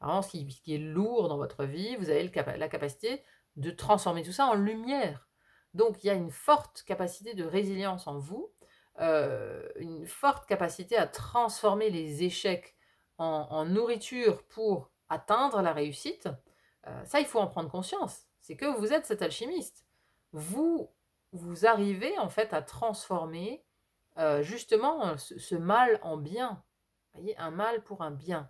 vraiment ce qui est lourd dans votre vie, vous avez la capacité de transformer tout ça en lumière. Donc il y a une forte capacité de résilience en vous, une forte capacité à transformer les échecs en nourriture pour atteindre la réussite. Ça, il faut en prendre conscience. C'est que vous êtes cet alchimiste. Vous, vous arrivez en fait à transformer justement ce mal en bien. Vous voyez, un mal pour un bien.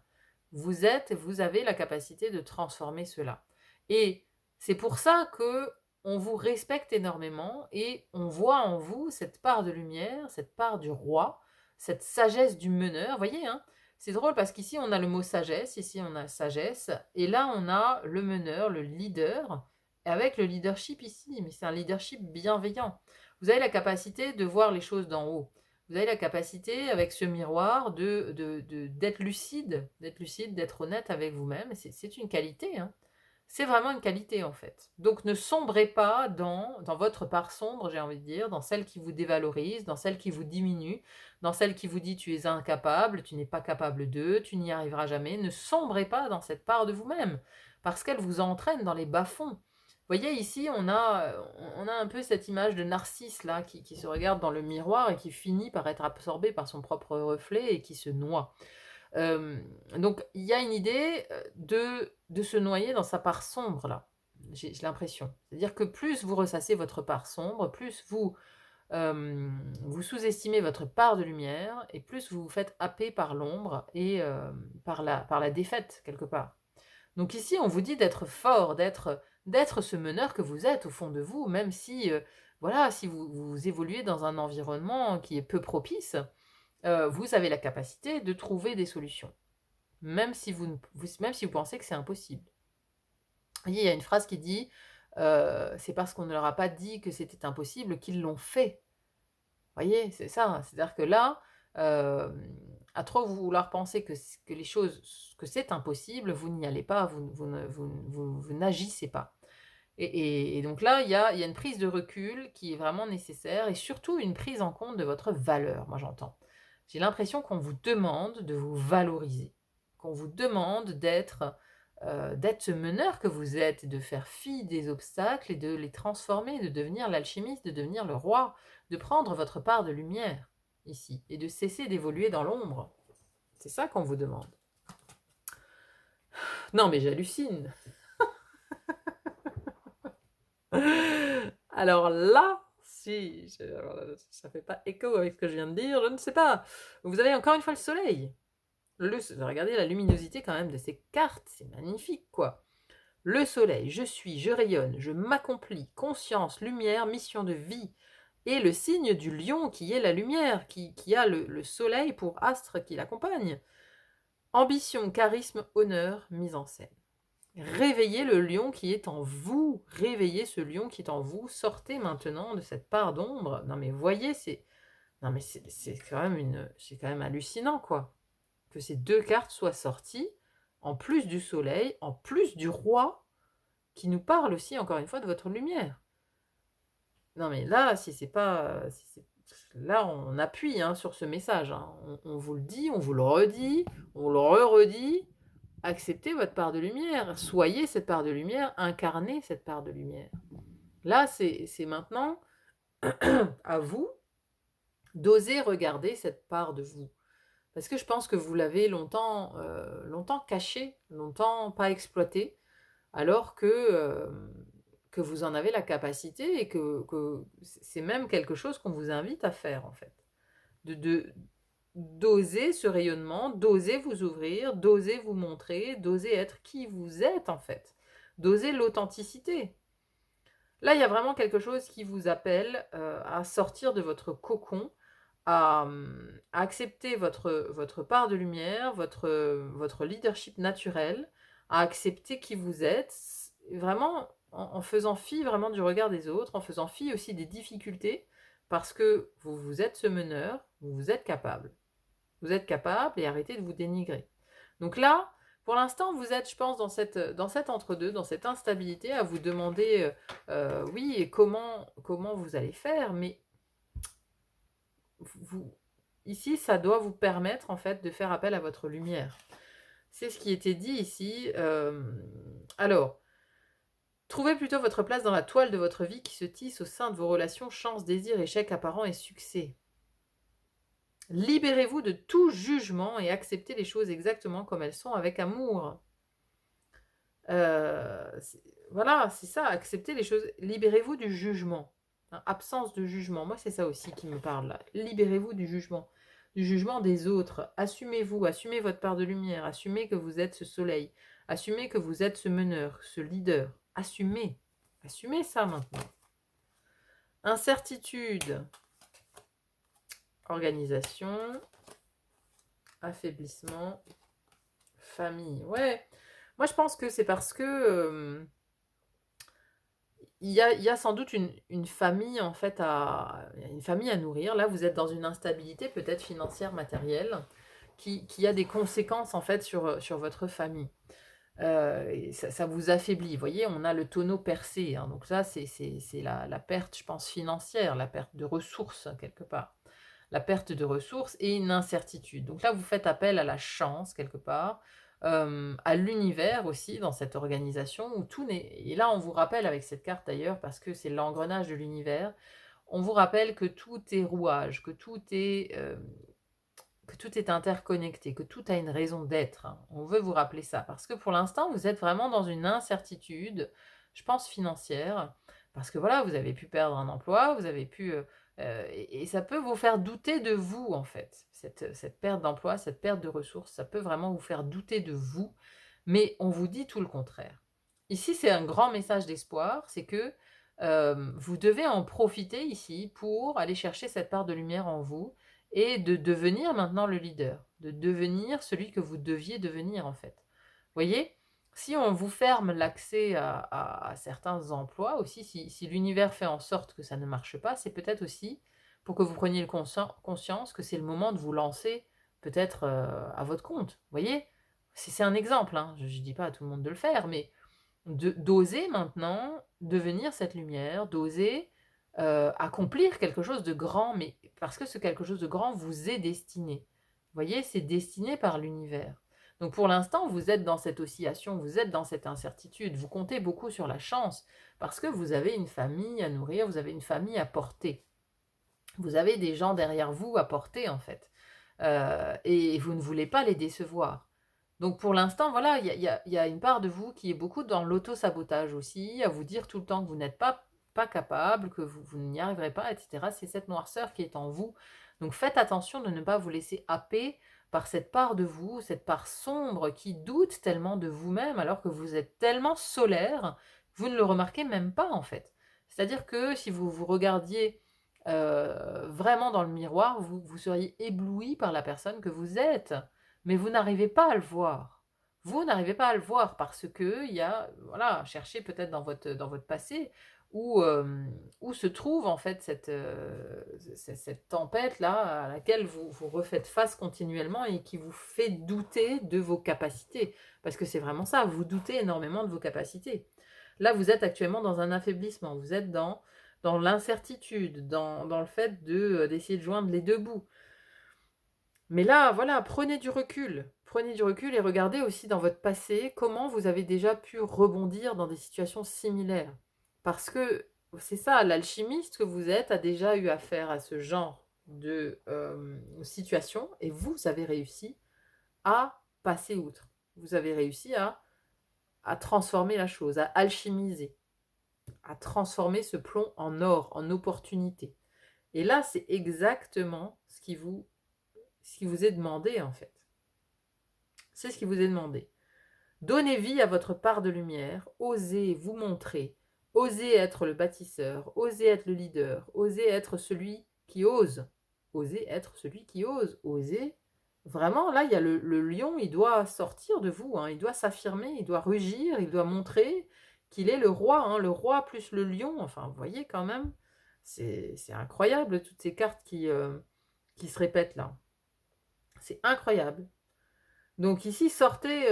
Vous avez la capacité de transformer cela. Et c'est pour ça que on vous respecte énormément et on voit en vous cette part de lumière, cette part du roi, cette sagesse du meneur. Vous voyez, hein? C'est drôle parce qu'ici, on a le mot sagesse, ici, on a sagesse, et là, on a le meneur, le leader, avec le leadership ici, mais c'est un leadership bienveillant. Vous avez la capacité de voir les choses d'en haut. Vous avez la capacité, avec ce miroir, d'être lucide, d'être honnête avec vous-même. C'est une qualité, hein. C'est vraiment une qualité, en fait. Donc, ne sombrez pas dans votre part sombre, j'ai envie de dire, dans celle qui vous dévalorise, dans celle qui vous diminue, dans celle qui vous dit tu es incapable, tu n'es pas capable de, tu n'y arriveras jamais. Ne sombrez pas dans cette part de vous-même, parce qu'elle vous entraîne dans les bas-fonds. Vous voyez, ici, on a un peu cette image de Narcisse, là, qui se regarde dans le miroir et qui finit par être absorbé par son propre reflet et qui se noie. Donc il y a une idée de se noyer dans sa part sombre là, j'ai l'impression. C'est-à-dire que plus vous ressassez votre part sombre, plus vous sous-estimez votre part de lumière et plus vous vous faites happer par l'ombre et par la défaite quelque part. Donc ici on vous dit d'être fort, d'être ce meneur que vous êtes au fond de vous, même si voilà, si vous évoluez dans un environnement qui est peu propice, vous avez la capacité de trouver des solutions. Même si même si vous pensez que c'est impossible. Vous voyez, il y a une phrase qui dit c'est parce qu'on ne leur a pas dit que c'était impossible qu'ils l'ont fait. Vous voyez, c'est ça. C'est-à-dire que là, à trop vouloir penser que les choses, que c'est impossible, vous n'y allez pas, vous n'agissez pas. Et donc là, il y a une prise de recul qui est vraiment nécessaire et surtout une prise en compte de votre valeur, moi j'entends. J'ai l'impression qu'on vous demande de vous valoriser, qu'on vous demande d'être ce meneur que vous êtes, et de faire fi des obstacles et de les transformer, de devenir l'alchimiste, de devenir le roi, de prendre votre part de lumière ici et de cesser d'évoluer dans l'ombre. C'est ça qu'on vous demande. Non mais j'hallucine. Alors là, si ça fait pas écho avec ce que je viens de dire, je ne sais pas. Vous avez encore une fois le soleil. Regardez la luminosité quand même de ces cartes, c'est magnifique quoi. Le soleil, je suis, je rayonne, je m'accomplis, conscience, lumière, mission de vie. Et le signe du lion qui est la lumière, qui a le soleil pour astre qui l'accompagne. Ambition, charisme, honneur, mise en scène. Réveillez le lion qui est en vous, réveillez ce lion qui est en vous, sortez maintenant de cette part d'ombre. Non mais voyez, c'est quand même hallucinant quoi, que ces deux cartes soient sorties, en plus du soleil, en plus du roi, qui nous parle aussi encore une fois de votre lumière. Non mais là, là on appuie hein, sur ce message, hein. On vous le dit, on vous le redit, on le redit. Acceptez votre part de lumière, soyez cette part de lumière, incarnez cette part de lumière. Là, c'est maintenant à vous d'oser regarder cette part de vous. Parce que je pense que vous l'avez longtemps cachée, longtemps pas exploitée, alors que vous en avez la capacité et que c'est même quelque chose qu'on vous invite à faire en fait. D'oser ce rayonnement, d'oser vous ouvrir, d'oser vous montrer, d'oser être qui vous êtes en fait, d'oser l'authenticité. Là, il y a vraiment quelque chose qui vous appelle à sortir de votre cocon, à accepter votre part de lumière, votre leadership naturel, à accepter qui vous êtes, vraiment en faisant fi vraiment du regard des autres, en faisant fi aussi des difficultés, parce que vous êtes ce meneur, vous êtes capable. Vous êtes capable et arrêtez de vous dénigrer. Donc là, pour l'instant, vous êtes, je pense, dans cet entre-deux, dans cette instabilité, à vous demander, oui, et comment vous allez faire, mais ici, ça doit vous permettre, en fait, de faire appel à votre lumière. C'est ce qui était dit ici. Alors, trouvez plutôt votre place dans la toile de votre vie qui se tisse au sein de vos relations, chance, désir, échec apparent et succès. Libérez-vous de tout jugement et acceptez les choses exactement comme elles sont avec amour. Voilà, c'est ça, acceptez les choses. Libérez-vous du jugement. Hein, absence de jugement. Moi, c'est ça aussi qui me parle là. Libérez-vous du jugement des autres. Assumez-vous, assumez votre part de lumière, assumez que vous êtes ce soleil, assumez que vous êtes ce meneur, ce leader. Assumez. Assumez ça maintenant. Incertitude. organisation, affaiblissement, famille. Ouais, moi je pense que c'est parce que il y a sans doute une famille en fait une famille à nourrir. Là, vous êtes dans une instabilité peut-être financière, matérielle, qui a des conséquences en fait sur votre famille. Et ça vous affaiblit. Vous voyez, on a le tonneau percé, hein, donc ça, c'est la perte, je pense, financière, la perte de ressources, quelque part. La perte de ressources et une incertitude. Donc là, vous faites appel à la chance, quelque part, à l'univers aussi, dans cette organisation, où tout n'est... Et là, on vous rappelle, avec cette carte d'ailleurs, parce que c'est l'engrenage de l'univers, on vous rappelle que tout est rouage, que tout est interconnecté, que tout a une raison d'être, hein. On veut vous rappeler ça, parce que pour l'instant, vous êtes vraiment dans une incertitude, je pense financière, parce que voilà, vous avez pu perdre un emploi, vous avez pu... et ça peut vous faire douter de vous, en fait. Cette perte d'emploi, cette perte de ressources, ça peut vraiment vous faire douter de vous, mais on vous dit tout le contraire. Ici, c'est un grand message d'espoir, c'est que vous devez en profiter ici pour aller chercher cette part de lumière en vous, et de devenir maintenant le leader, de devenir celui que vous deviez devenir en fait. Vous voyez, si on vous ferme l'accès à certains emplois aussi, si l'univers fait en sorte que ça ne marche pas, c'est peut-être aussi pour que vous preniez conscience que c'est le moment de vous lancer peut-être à votre compte. Vous voyez, c'est un exemple, hein. Je ne dis pas à tout le monde de le faire, mais d'oser maintenant devenir cette lumière, d'oser accomplir quelque chose de grand, mais parce que ce quelque chose de grand vous est destiné. Vous voyez, c'est destiné par l'univers. Donc pour l'instant, vous êtes dans cette oscillation, vous êtes dans cette incertitude, vous comptez beaucoup sur la chance, parce que vous avez une famille à nourrir, vous avez une famille à porter. Vous avez des gens derrière vous à porter, en fait. Et vous ne voulez pas les décevoir. Donc pour l'instant, voilà, il y a une part de vous qui est beaucoup dans l'auto-sabotage aussi, à vous dire tout le temps que vous n'êtes pas capable, que vous n'y arriverez pas, etc. C'est cette noirceur qui est en vous. Donc faites attention de ne pas vous laisser happer par cette part de vous, cette part sombre qui doute tellement de vous-même alors que vous êtes tellement solaire, vous ne le remarquez même pas en fait. C'est-à-dire que si vous vous regardiez vraiment dans le miroir, vous seriez ébloui par la personne que vous êtes. Mais vous n'arrivez pas à le voir. Vous n'arrivez pas à le voir parce que il y a, voilà, cherchez peut-être dans votre passé où se trouve en fait cette tempête-là à laquelle vous refaites face continuellement et qui vous fait douter de vos capacités. Parce que c'est vraiment ça, vous doutez énormément de vos capacités. Là, vous êtes actuellement dans un affaiblissement, vous êtes dans l'incertitude, dans le fait d'essayer de joindre les deux bouts. Mais là, voilà, prenez du recul. Prenez du recul et regardez aussi dans votre passé comment vous avez déjà pu rebondir dans des situations similaires. Parce que c'est ça, l'alchimiste que vous êtes a déjà eu affaire à ce genre de situation et vous avez réussi à passer outre. Vous avez réussi à transformer la chose, à alchimiser, à transformer ce plomb en or, en opportunité. Et là, c'est exactement ce qui vous est demandé en fait. C'est ce qui vous est demandé. Donnez vie à votre part de lumière, osez vous montrer, osez être le bâtisseur, osez être le leader, osez être celui qui ose, osez être celui qui ose, osez. Vraiment, là, il y a le lion, il doit sortir de vous, hein, il doit s'affirmer, il doit rugir, il doit montrer qu'il est le roi, hein, le roi plus le lion. Enfin, vous voyez quand même, c'est incroyable toutes ces cartes qui se répètent là. C'est incroyable. Donc ici, sortez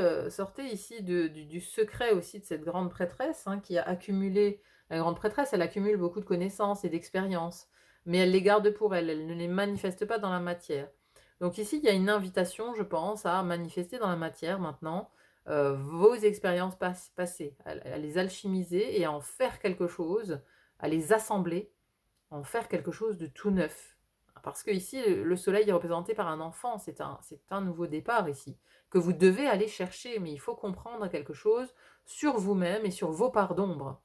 ici du secret aussi de cette grande prêtresse hein, qui a accumulé, la grande prêtresse, elle accumule beaucoup de connaissances et d'expériences, mais elle les garde pour elle, elle ne les manifeste pas dans la matière. Donc ici, il y a une invitation, je pense, à manifester dans la matière maintenant vos expériences passées, à les alchimiser et à en faire quelque chose, à les assembler, à en faire quelque chose de tout neuf. Parce que ici, le soleil est représenté par un enfant, c'est un nouveau départ ici, que vous devez aller chercher, mais il faut comprendre quelque chose sur vous-même et sur vos parts d'ombre.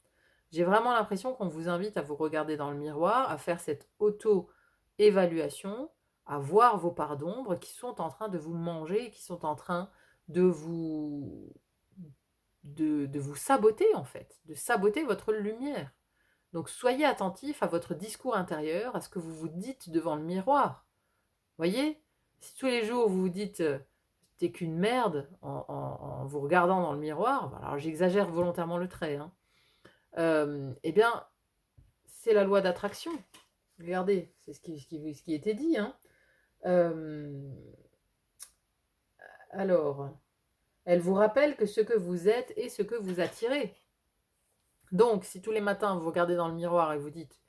J'ai vraiment l'impression qu'on vous invite à vous regarder dans le miroir, à faire cette auto-évaluation, à voir vos parts d'ombre qui sont en train de vous manger, qui sont en train de de vous saboter en fait, de saboter votre lumière. Donc soyez attentif à votre discours intérieur, à ce que vous vous dites devant le miroir. Voyez? Si tous les jours vous vous dites, «Tu qu'une merde» en vous regardant dans le miroir, bah, alors j'exagère volontairement le trait, hein, et bien, c'est la loi d'attraction. Regardez, c'est ce qui était dit, hein. Hem, alors, elle vous rappelle que ce que vous êtes est ce que vous attirez. Donc, si tous les matins vous regardez dans le miroir et vous dites: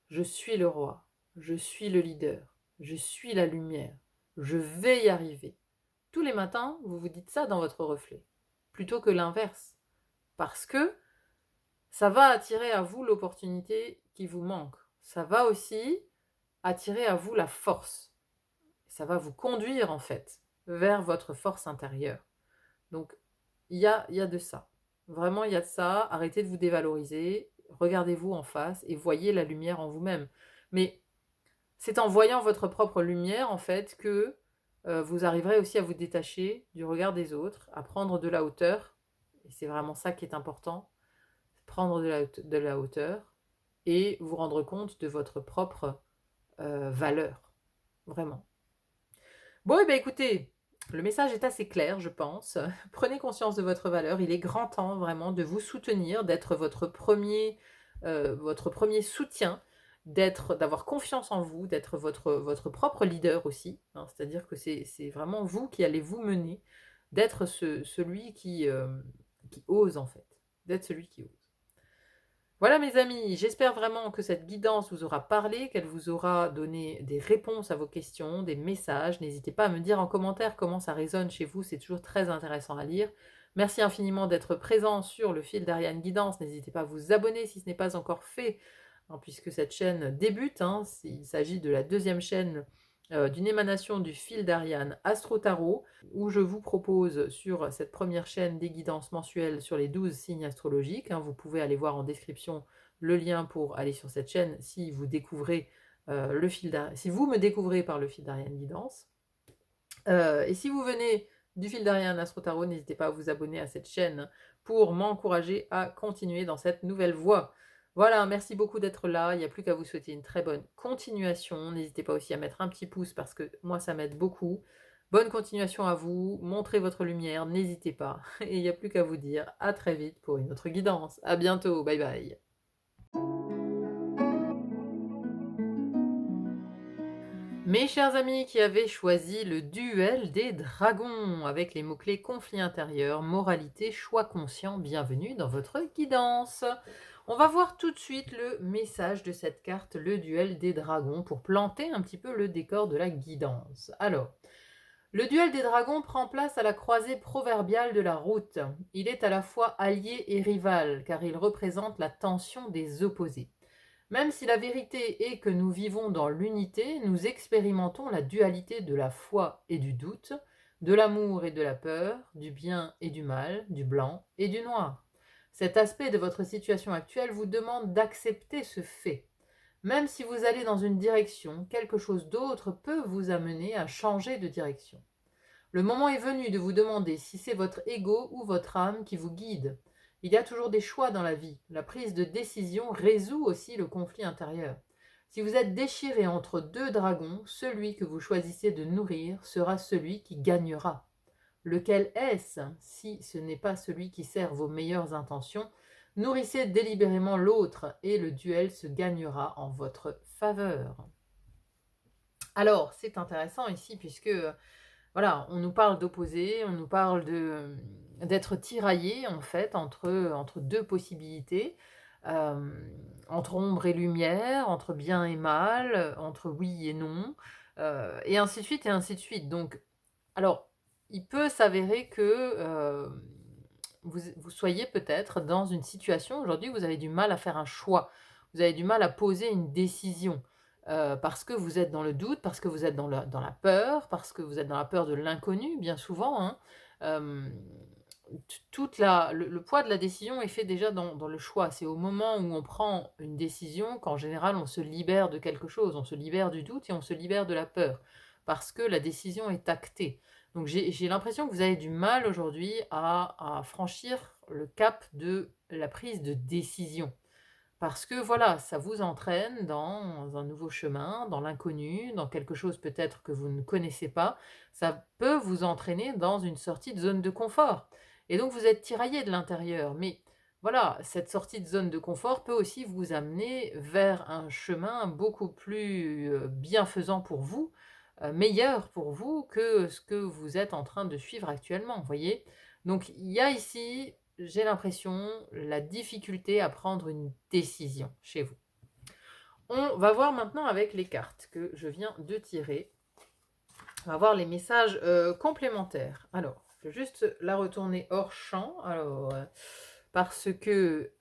«Je suis le roi, je suis le leader, je suis la lumière, je vais y arriver». Tous les matins, vous vous dites ça dans votre reflet, plutôt que l'inverse. Parce que ça va attirer à vous l'opportunité qui vous manque. Ça va aussi attirer à vous la force. Ça va vous conduire en fait vers votre force intérieure. Donc il y a de ça. Vraiment, il y a de ça. Arrêtez de vous dévaloriser. Regardez-vous en face et voyez la lumière en vous-même. Mais c'est en voyant votre propre lumière, en fait, que vous arriverez aussi à vous détacher du regard des autres, à prendre de la hauteur. Et c'est vraiment ça qui est important. Prendre de la hauteur et vous rendre compte de votre propre valeur. Vraiment. Bon, et bien écoutez, le message est assez clair, je pense. Prenez conscience de votre valeur. Il est grand temps vraiment de vous soutenir, d'être votre premier soutien, d'avoir confiance en vous, d'être votre propre leader aussi, hein. C'est-à-dire que c'est vraiment vous qui allez vous mener, d'être celui qui ose en fait, d'être celui qui ose. Voilà mes amis, j'espère vraiment que cette guidance vous aura parlé, qu'elle vous aura donné des réponses à vos questions, des messages. N'hésitez pas à me dire en commentaire comment ça résonne chez vous, c'est toujours très intéressant à lire. Merci infiniment d'être présent sur le fil d'Ariane Guidance. N'hésitez pas à vous abonner si ce n'est pas encore fait, hein, puisque cette chaîne débute, hein. Il s'agit de la deuxième chaîne d'une émanation du fil d'Ariane Astro Tarot, où je vous propose sur cette première chaîne des guidances mensuelles sur les 12 signes astrologiques, hein. Vous pouvez aller voir en description le lien pour aller sur cette chaîne si vous découvrez si vous me découvrez par le fil d'Ariane Guidance. Et si vous venez du fil d'Ariane Astro Tarot, n'hésitez pas à vous abonner à cette chaîne pour m'encourager à continuer dans cette nouvelle voie. Voilà, merci beaucoup d'être là. Il n'y a plus qu'à vous souhaiter une très bonne continuation. N'hésitez pas aussi à mettre un petit pouce parce que moi, ça m'aide beaucoup. Bonne continuation à vous. Montrez votre lumière, n'hésitez pas. Et il n'y a plus qu'à vous dire à très vite pour une autre guidance. À bientôt. Bye bye. Mes chers amis qui avez choisi le duel des dragons avec les mots-clés conflit intérieur, moralité, choix conscient, bienvenue dans votre guidance. On va voir tout de suite le message de cette carte, le duel des dragons, pour planter un petit peu le décor de la guidance. Alors, le duel des dragons prend place à la croisée proverbiale de la route. Il est à la fois allié et rival, car il représente la tension des opposés. Même si la vérité est que nous vivons dans l'unité, nous expérimentons la dualité de la foi et du doute, de l'amour et de la peur, du bien et du mal, du blanc et du noir. Cet aspect de votre situation actuelle vous demande d'accepter ce fait. Même si vous allez dans une direction, quelque chose d'autre peut vous amener à changer de direction. Le moment est venu de vous demander si c'est votre ego ou votre âme qui vous guide. Il y a toujours des choix dans la vie. La prise de décision résout aussi le conflit intérieur. Si vous êtes déchiré entre deux dragons, celui que vous choisissez de nourrir sera celui qui gagnera. Lequel est-ce si ce n'est pas celui qui sert vos meilleures intentions? Nourrissez délibérément l'autre et le duel se gagnera en votre faveur. Alors, c'est intéressant ici puisque voilà, on nous parle d'opposés, on nous parle d'être tiraillé en fait entre deux possibilités, entre ombre et lumière, entre bien et mal, entre oui et non, et ainsi de suite et ainsi de suite. Donc, alors, il peut s'avérer que vous soyez peut-être dans une situation aujourd'hui où vous avez du mal à faire un choix, vous avez du mal à poser une décision. Parce que vous êtes dans le doute, parce que vous êtes dans la peur, parce que vous êtes dans la peur de l'inconnu, bien souvent, hein. Le poids de la décision est fait déjà dans le choix. C'est au moment où on prend une décision qu'en général on se libère de quelque chose, on se libère du doute et on se libère de la peur, parce que la décision est actée. Donc j'ai l'impression que vous avez du mal aujourd'hui à franchir le cap de la prise de décision. Parce que voilà, ça vous entraîne dans un nouveau chemin, dans l'inconnu, dans quelque chose peut-être que vous ne connaissez pas. Ça peut vous entraîner dans une sortie de zone de confort et donc vous êtes tiraillé de l'intérieur. Mais voilà, cette sortie de zone de confort peut aussi vous amener vers un chemin beaucoup plus, bienfaisant pour vous, meilleur pour vous que ce que vous êtes en train de suivre actuellement, vous voyez? Donc il y a ici, j'ai l'impression, la difficulté à prendre une décision chez vous. On va voir maintenant avec les cartes que je viens de tirer. On va voir les messages complémentaires. Alors, je vais juste la retourner hors champ. Alors, parce que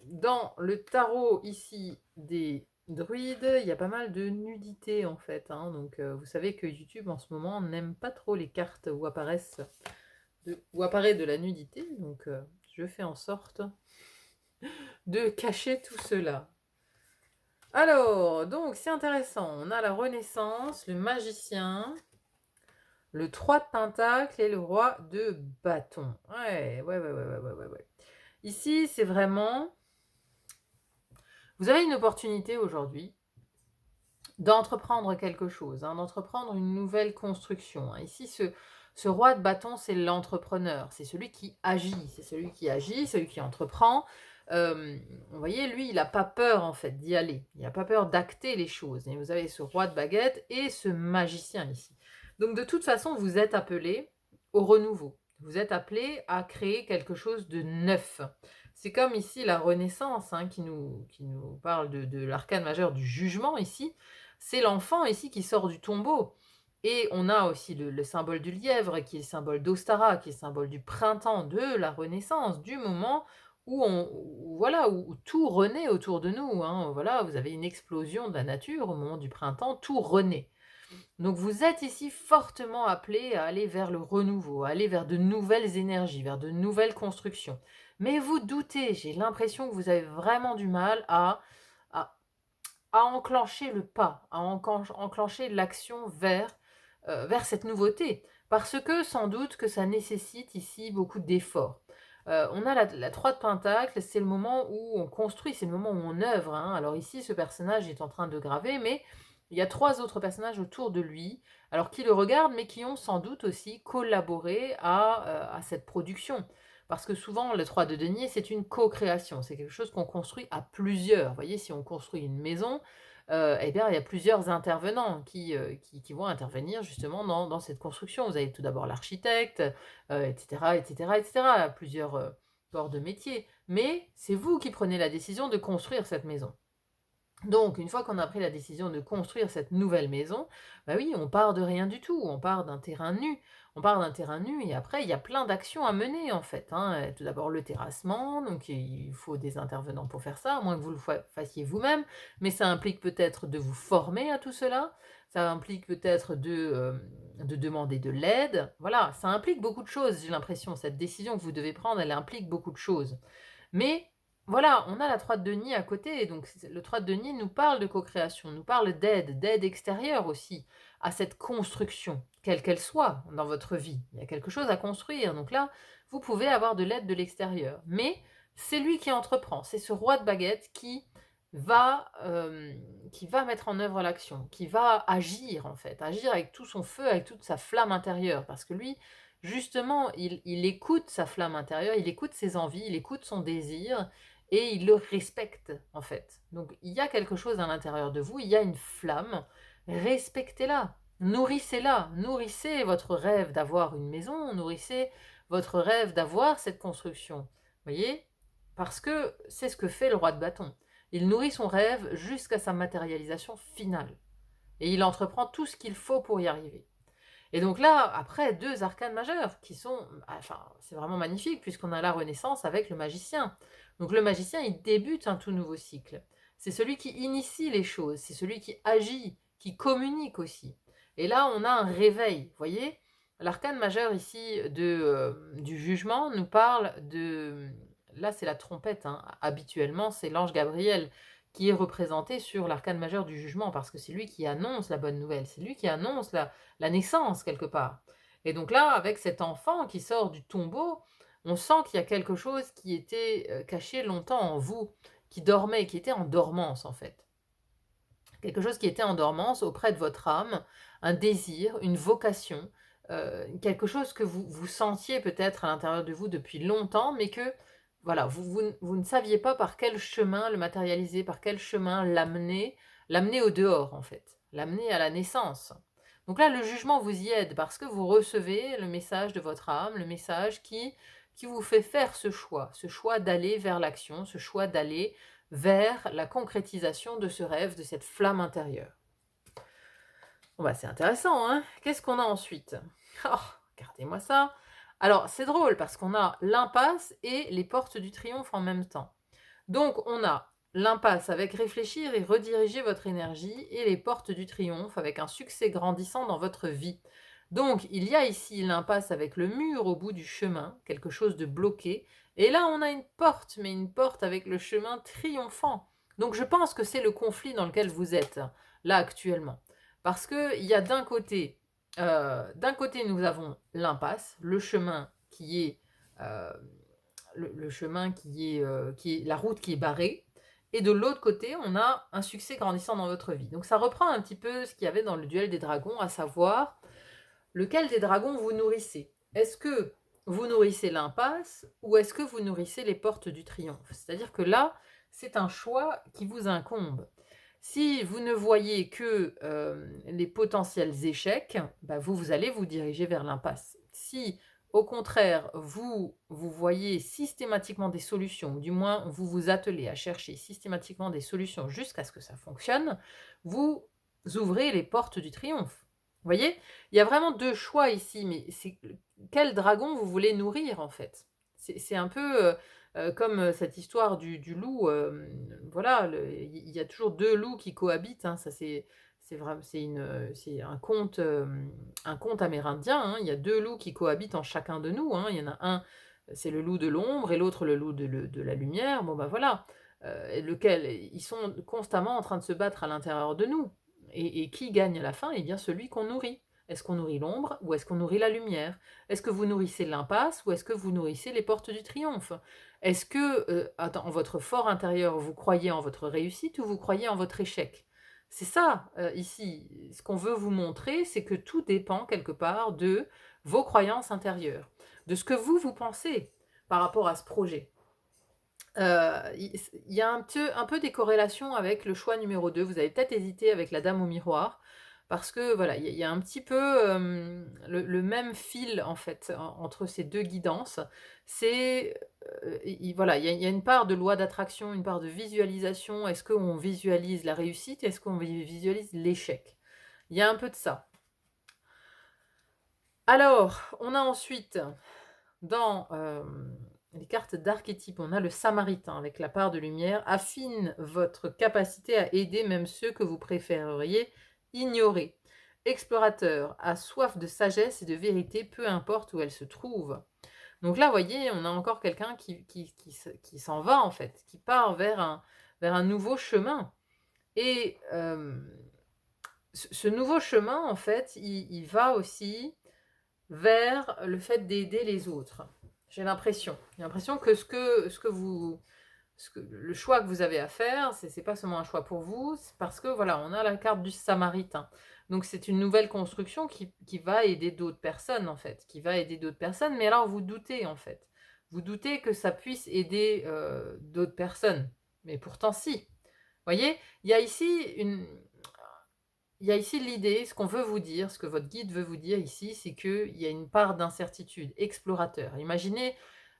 dans le tarot ici des druides, il y a pas mal de nudité en fait, hein. Donc, vous savez que YouTube en ce moment n'aime pas trop les cartes où apparaît de la nudité. Donc, je fais en sorte de cacher tout cela. Alors, donc c'est intéressant. On a la Renaissance, le magicien, le 3 de Pentacle et le roi de bâton. Ouais. Ici, c'est vraiment... Vous avez une opportunité aujourd'hui d'entreprendre quelque chose, hein, d'entreprendre une nouvelle construction, hein. Ici, ce roi de bâton, c'est l'entrepreneur. C'est celui qui agit. C'est celui qui agit, celui qui entreprend. Vous voyez, lui, il n'a pas peur, en fait, d'y aller. Il n'a pas peur d'acter les choses. Et vous avez ce roi de baguette et ce magicien ici. Donc, de toute façon, vous êtes appelé au renouveau. Vous êtes appelé à créer quelque chose de neuf. C'est comme ici la Renaissance, hein, qui nous parle de l'arcane majeur du jugement ici. C'est l'enfant ici qui sort du tombeau. Et on a aussi le symbole du lièvre, qui est le symbole d'Ostara, qui est le symbole du printemps, de la Renaissance, du moment où tout renaît autour de nous, hein. Voilà, vous avez une explosion de la nature au moment du printemps, tout renaît. Donc vous êtes ici fortement appelé à aller vers le renouveau, à aller vers de nouvelles énergies, vers de nouvelles constructions. Mais vous doutez, j'ai l'impression que vous avez vraiment du mal à, à enclencher le pas, à enclencher l'action vers cette nouveauté. Parce que sans doute que ça nécessite ici beaucoup d'efforts. On a la 3 de Pentacle, c'est le moment où on construit, c'est le moment où on œuvre, hein. Alors ici, ce personnage est en train de graver, mais il y a 3 autres personnages autour de lui, alors qui le regardent, mais qui ont sans doute aussi collaboré à cette production. Parce que souvent, le 3 de denier, c'est une co-création, c'est quelque chose qu'on construit à plusieurs. Vous voyez, si on construit une maison, eh bien, il y a plusieurs intervenants qui vont intervenir justement dans cette construction. Vous avez tout d'abord l'architecte, etc., etc., etc., plusieurs corps de métier. Mais c'est vous qui prenez la décision de construire cette maison. Donc, une fois qu'on a pris la décision de construire cette nouvelle maison, bah oui, on part de rien du tout, on part d'un terrain nu. On part d'un terrain nu et après, il y a plein d'actions à mener en fait, hein. Tout d'abord le terrassement, donc il faut des intervenants pour faire ça, à moins que vous le fassiez vous-même, mais ça implique peut-être de vous former à tout cela, ça implique peut-être de demander de l'aide, voilà, ça implique beaucoup de choses, j'ai l'impression, cette décision que vous devez prendre, elle implique beaucoup de choses. Mais voilà, on a la 3 de denier à côté, donc le 3 de denier nous parle de co-création, nous parle d'aide extérieure aussi à cette construction, quelle qu'elle soit dans votre vie. Il y a quelque chose à construire, donc là, vous pouvez avoir de l'aide de l'extérieur. Mais c'est lui qui entreprend, c'est ce roi de baguette qui va mettre en œuvre l'action, qui va agir en fait, agir avec tout son feu, avec toute sa flamme intérieure, parce que lui, justement, il écoute sa flamme intérieure, il écoute ses envies, il écoute son désir, et il le respecte en fait. Donc il y a quelque chose à l'intérieur de vous, il y a une flamme, respectez-la, nourrissez-la, nourrissez votre rêve d'avoir une maison, nourrissez votre rêve d'avoir cette construction. Vous voyez? Parce que c'est ce que fait le roi de bâton. Il nourrit son rêve jusqu'à sa matérialisation finale. Et il entreprend tout ce qu'il faut pour y arriver. Et donc là, après, 2 arcanes majeures qui sont... Enfin, c'est vraiment magnifique puisqu'on a la Renaissance avec le magicien. Donc le magicien, il débute un tout nouveau cycle. C'est celui qui initie les choses, c'est celui qui agit, qui communique aussi. Et là, on a un réveil, vous voyez? L'arcane majeur ici du jugement nous parle de... Là, c'est la trompette, hein. Habituellement, c'est l'ange Gabriel qui est représenté sur l'arcane majeur du jugement, parce que c'est lui qui annonce la bonne nouvelle, c'est lui qui annonce la naissance quelque part. Et donc là, avec cet enfant qui sort du tombeau, on sent qu'il y a quelque chose qui était caché longtemps en vous, qui dormait, qui était en dormance en fait. Quelque chose qui était en dormance auprès de votre âme, un désir, une vocation, quelque chose que vous sentiez peut-être à l'intérieur de vous depuis longtemps, mais que voilà, vous ne saviez pas par quel chemin le matérialiser, par quel chemin l'amener au dehors en fait, l'amener à la naissance. Donc là, le jugement vous y aide parce que vous recevez le message de votre âme, le message qui vous fait faire ce choix d'aller vers l'action, ce choix d'aller vers la concrétisation de ce rêve, de cette flamme intérieure. Bon bah c'est intéressant, hein. Qu'est-ce qu'on a ensuite? Oh, regardez-moi ça. Alors c'est drôle parce qu'on a l'impasse et les portes du triomphe en même temps. Donc on a l'impasse avec réfléchir et rediriger votre énergie et les portes du triomphe avec un succès grandissant dans votre vie. Donc il y a ici l'impasse avec le mur au bout du chemin, quelque chose de bloqué, et là on a une porte, mais une porte avec le chemin triomphant. Donc je pense que c'est le conflit dans lequel vous êtes là actuellement. Parce qu'il y a d'un côté nous avons l'impasse, le chemin qui est euh, le chemin qui est la route qui est barrée, et de l'autre côté, on a un succès grandissant dans votre vie. Donc ça reprend un petit peu ce qu'il y avait dans le duel des dragons, à savoir lequel des dragons vous nourrissez. Est-ce que vous nourrissez l'impasse ou est-ce que vous nourrissez les portes du triomphe? C'est-à-dire que là, c'est un choix qui vous incombe. Si vous ne voyez que les potentiels échecs, bah vous allez vous diriger vers l'impasse. Si au contraire, vous voyez systématiquement des solutions, ou du moins vous vous attelez à chercher systématiquement des solutions jusqu'à ce que ça fonctionne, vous ouvrez les portes du triomphe. Vous voyez? Il y a vraiment deux choix ici, mais c'est quel dragon vous voulez nourrir en fait? C'est un peu comme cette histoire du loup. Voilà, il y a toujours deux loups qui cohabitent. Hein, ça c'est un conte amérindien. Hein, il y a deux loups qui cohabitent en chacun de nous. Hein, il y en a un, c'est le loup de l'ombre, et l'autre le loup de la lumière. Bon ben voilà, lequel ils sont constamment en train de se battre à l'intérieur de nous. Et qui gagne à la fin? Eh bien celui qu'on nourrit. Est-ce qu'on nourrit l'ombre ou est-ce qu'on nourrit la lumière? Est-ce que vous nourrissez l'impasse ou est-ce que vous nourrissez les portes du triomphe? Est-ce que, en votre fort intérieur, vous croyez en votre réussite ou vous croyez en votre échec? C'est ça, ici. Ce qu'on veut vous montrer, c'est que tout dépend quelque part de vos croyances intérieures, de ce que vous pensez par rapport à ce projet. Il y a un peu des corrélations avec le choix numéro 2. Vous avez peut-être hésité avec la dame au miroir, parce que voilà, il y a un petit peu le même fil en fait entre ces deux guidances. C'est voilà, il y a une part de loi d'attraction, une part de visualisation. Est-ce qu'on visualise la réussite? Est-ce qu'on visualise l'échec? Il y a un peu de ça. Alors, on a ensuite dans les cartes d'archétype, on a le samaritain avec la part de lumière. Affine votre capacité à aider même ceux que vous préféreriez ignorer. Explorateur, a soif de sagesse et de vérité, peu importe où elle se trouve. Donc là, vous voyez, on a encore quelqu'un qui s'en va, en fait, qui part vers un nouveau chemin. Et ce nouveau chemin, en fait, il va aussi vers le fait d'aider les autres. J'ai l'impression. J'ai l'impression que le choix que vous avez à faire, c'est pas seulement un choix pour vous, c'est parce que voilà, on a la carte du samaritain. Donc c'est une nouvelle construction qui va aider d'autres personnes en fait, qui va aider d'autres personnes. Mais alors vous doutez en fait, vous doutez que ça puisse aider d'autres personnes. Mais pourtant si. Vous voyez, il y a ici l'idée, ce qu'on veut vous dire, ce que votre guide veut vous dire ici, c'est qu'il y a une part d'incertitude, explorateur. Imaginez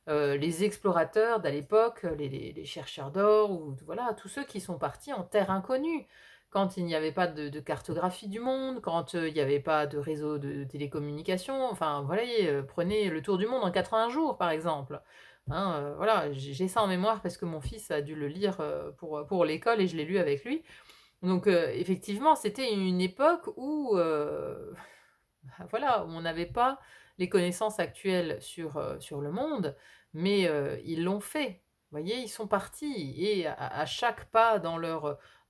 les explorateurs d'à l'époque, les chercheurs d'or, ou voilà, tous ceux qui sont partis en terre inconnue, quand il n'y avait pas de cartographie du monde, quand il n'y avait pas de réseau de télécommunications, enfin voilà, prenez le tour du monde en 80 jours par exemple. Hein, voilà, j'ai ça en mémoire parce que mon fils a dû le lire pour l'école et je l'ai lu avec lui. Donc effectivement, c'était une époque où voilà, on n'avait pas les connaissances actuelles sur le monde, mais ils l'ont fait. Vous voyez, ils sont partis et à chaque pas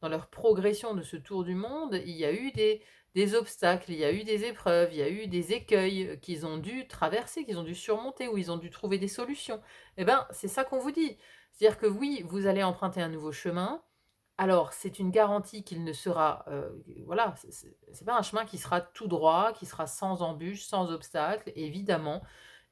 dans leur progression de ce tour du monde, il y a eu des obstacles, il y a eu des épreuves, il y a eu des écueils qu'ils ont dû traverser, qu'ils ont dû surmonter, où ils ont dû trouver des solutions. Eh ben, c'est ça qu'on vous dit. C'est-à-dire que oui, vous allez emprunter un nouveau chemin. Alors, c'est une garantie qu'il ne sera, voilà, c'est pas un chemin qui sera tout droit, qui sera sans embûches, sans obstacles, évidemment.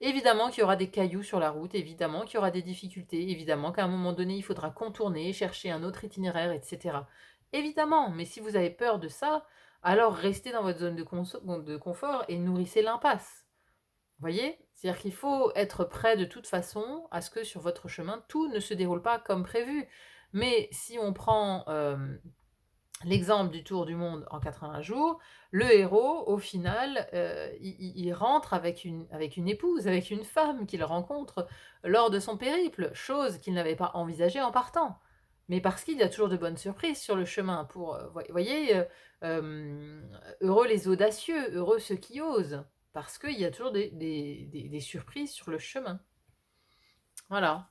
Évidemment qu'il y aura des cailloux sur la route, évidemment qu'il y aura des difficultés, évidemment qu'à un moment donné, il faudra contourner, chercher un autre itinéraire, et cetera. Évidemment, mais si vous avez peur de ça, alors restez dans votre zone de confort et nourrissez l'impasse. Vous voyez? C'est-à-dire qu'il faut être prêt de toute façon à ce que sur votre chemin, tout ne se déroule pas comme prévu. Mais si on prend l'exemple du tour du monde en 80 jours, le héros, au final, il rentre avec une épouse, avec une femme qu'il rencontre lors de son périple, chose qu'il n'avait pas envisagée en partant. Mais parce qu'il y a toujours de bonnes surprises sur le chemin. Pour, voyez, heureux les audacieux, heureux ceux qui osent, parce qu'il y a toujours des surprises sur le chemin. Voilà,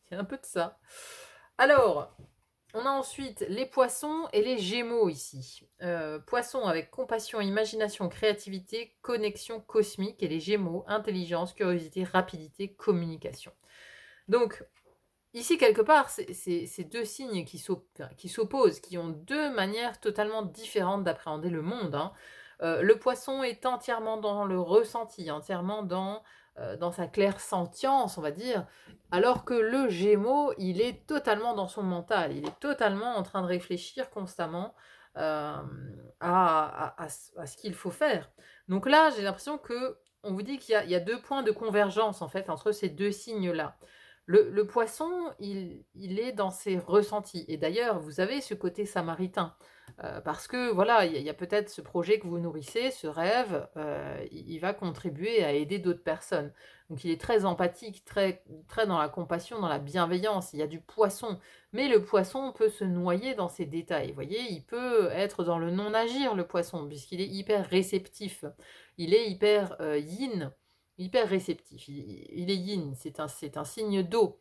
c'est un peu de ça. Alors, on a ensuite les poissons et les gémeaux ici. Poissons avec compassion, imagination, créativité, connexion cosmique, et les gémeaux, intelligence, curiosité, rapidité, communication. Donc, ici, quelque part, c'est deux signes qui s'opposent, qui ont deux manières totalement différentes d'appréhender le monde, hein. Le poisson est entièrement dans le ressenti, entièrement dans sa clairsentience, on va dire, alors que le Gémeaux, il est totalement dans son mental, il est totalement en train de réfléchir constamment à ce qu'il faut faire. Donc là, j'ai l'impression que on vous dit qu'il y a deux points de convergence en fait entre ces deux signes-là. Le poisson, il est dans ses ressentis. Et d'ailleurs, vous avez ce côté samaritain. Parce que voilà, il y a peut-être ce projet que vous nourrissez, ce rêve, il va contribuer à aider d'autres personnes. Donc il est très empathique, très, très dans la compassion, dans la bienveillance. Il y a du poisson. Mais le poisson peut se noyer dans ces détails. Vous voyez, il peut être dans le non-agir, le poisson, puisqu'il est hyper réceptif. Il est hyper yin, hyper réceptif. Il est yin, c'est un signe d'eau.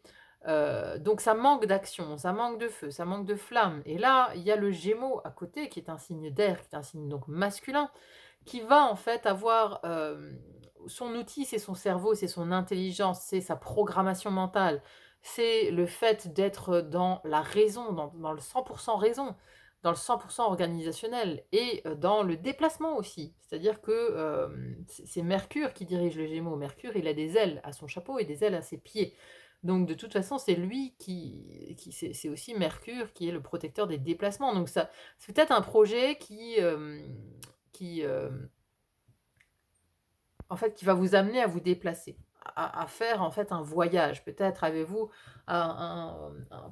Donc ça manque d'action, ça manque de feu, ça manque de flamme. Et là, il y a le Gémeaux à côté, qui est un signe d'air, qui est un signe donc masculin, qui va en fait avoir son outil, c'est son cerveau, c'est son intelligence, c'est sa programmation mentale, c'est le fait d'être dans la raison, dans le 100% raison, dans le 100% organisationnel et dans le déplacement aussi. C'est-à-dire que c'est Mercure qui dirige le Gémeaux. Mercure, il a des ailes à son chapeau et des ailes à ses pieds. Donc de toute façon, c'est lui c'est aussi Mercure qui est le protecteur des déplacements. Donc ça, c'est peut-être un projet qui, en fait, qui va vous amener à vous déplacer, à faire en fait un voyage. Peut-être avez-vous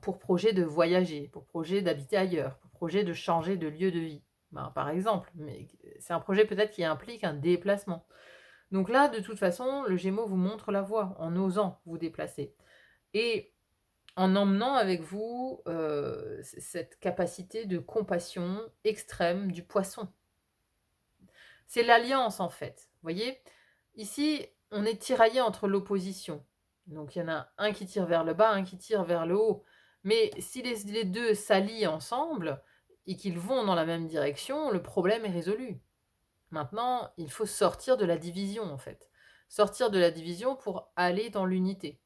pour projet de voyager, pour projet d'habiter ailleurs, pour projet de changer de lieu de vie, par exemple. Mais c'est un projet peut-être qui implique un déplacement. Donc là, de toute façon, le Gémeaux vous montre la voie en osant vous déplacer. Et en emmenant avec vous cette capacité de compassion extrême du poisson. C'est l'alliance en fait. Vous voyez, ici, on est tiraillé entre l'opposition. Donc il y en a un qui tire vers le bas, un qui tire vers le haut. Mais si les deux s'allient ensemble et qu'ils vont dans la même direction, le problème est résolu. Maintenant, il faut sortir de la division en fait. Sortir de la division pour aller dans l'unité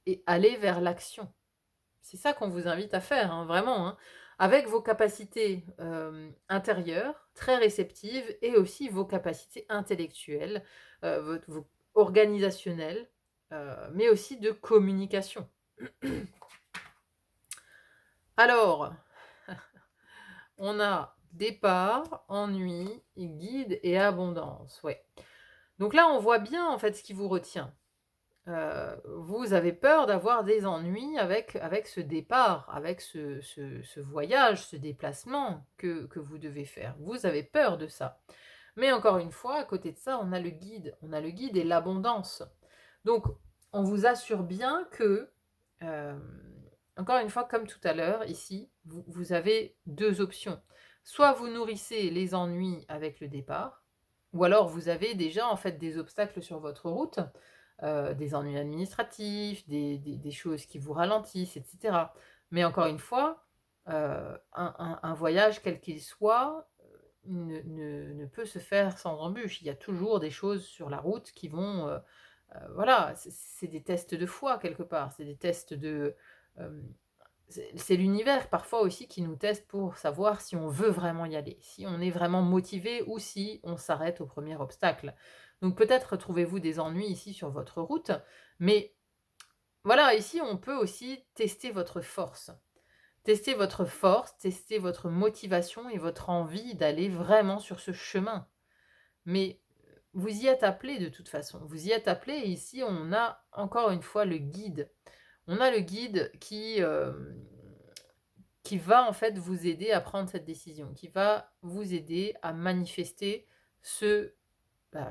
et aller vers l'action. C'est ça qu'on vous invite à faire, hein, vraiment, hein, avec vos capacités intérieures, très réceptives, et aussi vos capacités intellectuelles, vos organisationnelles, mais aussi de communication. Alors, on a départ, ennui, guide et abondance. Ouais. Donc là, on voit bien en fait ce qui vous retient. Vous avez peur d'avoir des ennuis avec ce départ, avec ce voyage, ce déplacement que vous devez faire. Vous avez peur de ça. Mais encore une fois, à côté de ça, on a le guide. On a le guide et l'abondance. Donc, on vous assure bien que, encore une fois, comme tout à l'heure, ici, vous avez deux options. Soit vous nourrissez les ennuis avec le départ, ou alors vous avez déjà en fait des obstacles sur votre route, des ennuis administratifs, des choses qui vous ralentissent, etc. Mais encore une fois, un voyage quel qu'il soit, ne peut se faire sans embûches. Il y a toujours des choses sur la route qui vont, voilà, c'est des tests de foi quelque part, c'est des tests de, hem, c'est l'univers parfois aussi qui nous teste pour savoir si on veut vraiment y aller, si on est vraiment motivé ou si on s'arrête au premier obstacle. Donc peut-être trouvez-vous des ennuis ici sur votre route, mais voilà, ici on peut aussi tester votre force. Tester votre force, tester votre motivation et votre envie d'aller vraiment sur ce chemin. Mais vous y êtes appelé de toute façon, vous y êtes appelé et ici on a encore une fois le guide. On a le guide qui va en fait vous aider à prendre cette décision, qui va vous aider à manifester ce,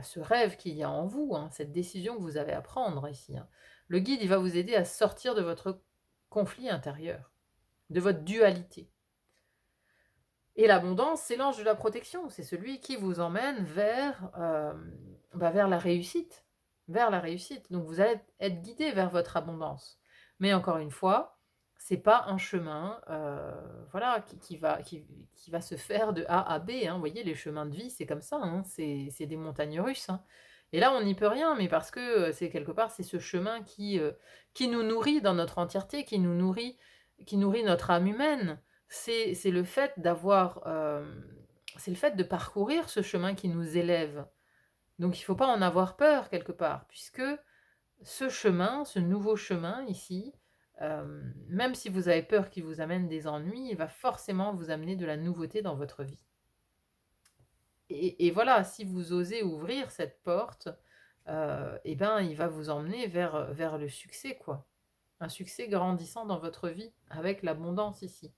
ce rêve qu'il y a en vous, hein, cette décision que vous avez à prendre ici, hein. Le guide, il va vous aider à sortir de votre conflit intérieur, de votre dualité. Et l'abondance, c'est l'ange de la protection, c'est celui qui vous emmène vers la réussite, vers la réussite. Donc vous allez être guidé vers votre abondance. Mais encore une fois, c'est pas un chemin, voilà, qui va se faire de A à B, hein. Vous voyez, les chemins de vie, c'est comme ça, hein, c'est des montagnes russes, hein. Et là, on n'y peut rien, mais parce que, c'est quelque part, c'est ce chemin qui nous nourrit dans notre entièreté, qui nourrit notre âme humaine. C'est le fait d'avoir, c'est le fait de parcourir ce chemin qui nous élève. Donc il ne faut pas en avoir peur quelque part, puisque ce chemin, ce nouveau chemin ici, même si vous avez peur qu'il vous amène des ennuis, il va forcément vous amener de la nouveauté dans votre vie. Et voilà, si vous osez ouvrir cette porte, et ben, il va vous emmener vers le succès, quoi. Un succès grandissant dans votre vie, avec l'abondance ici.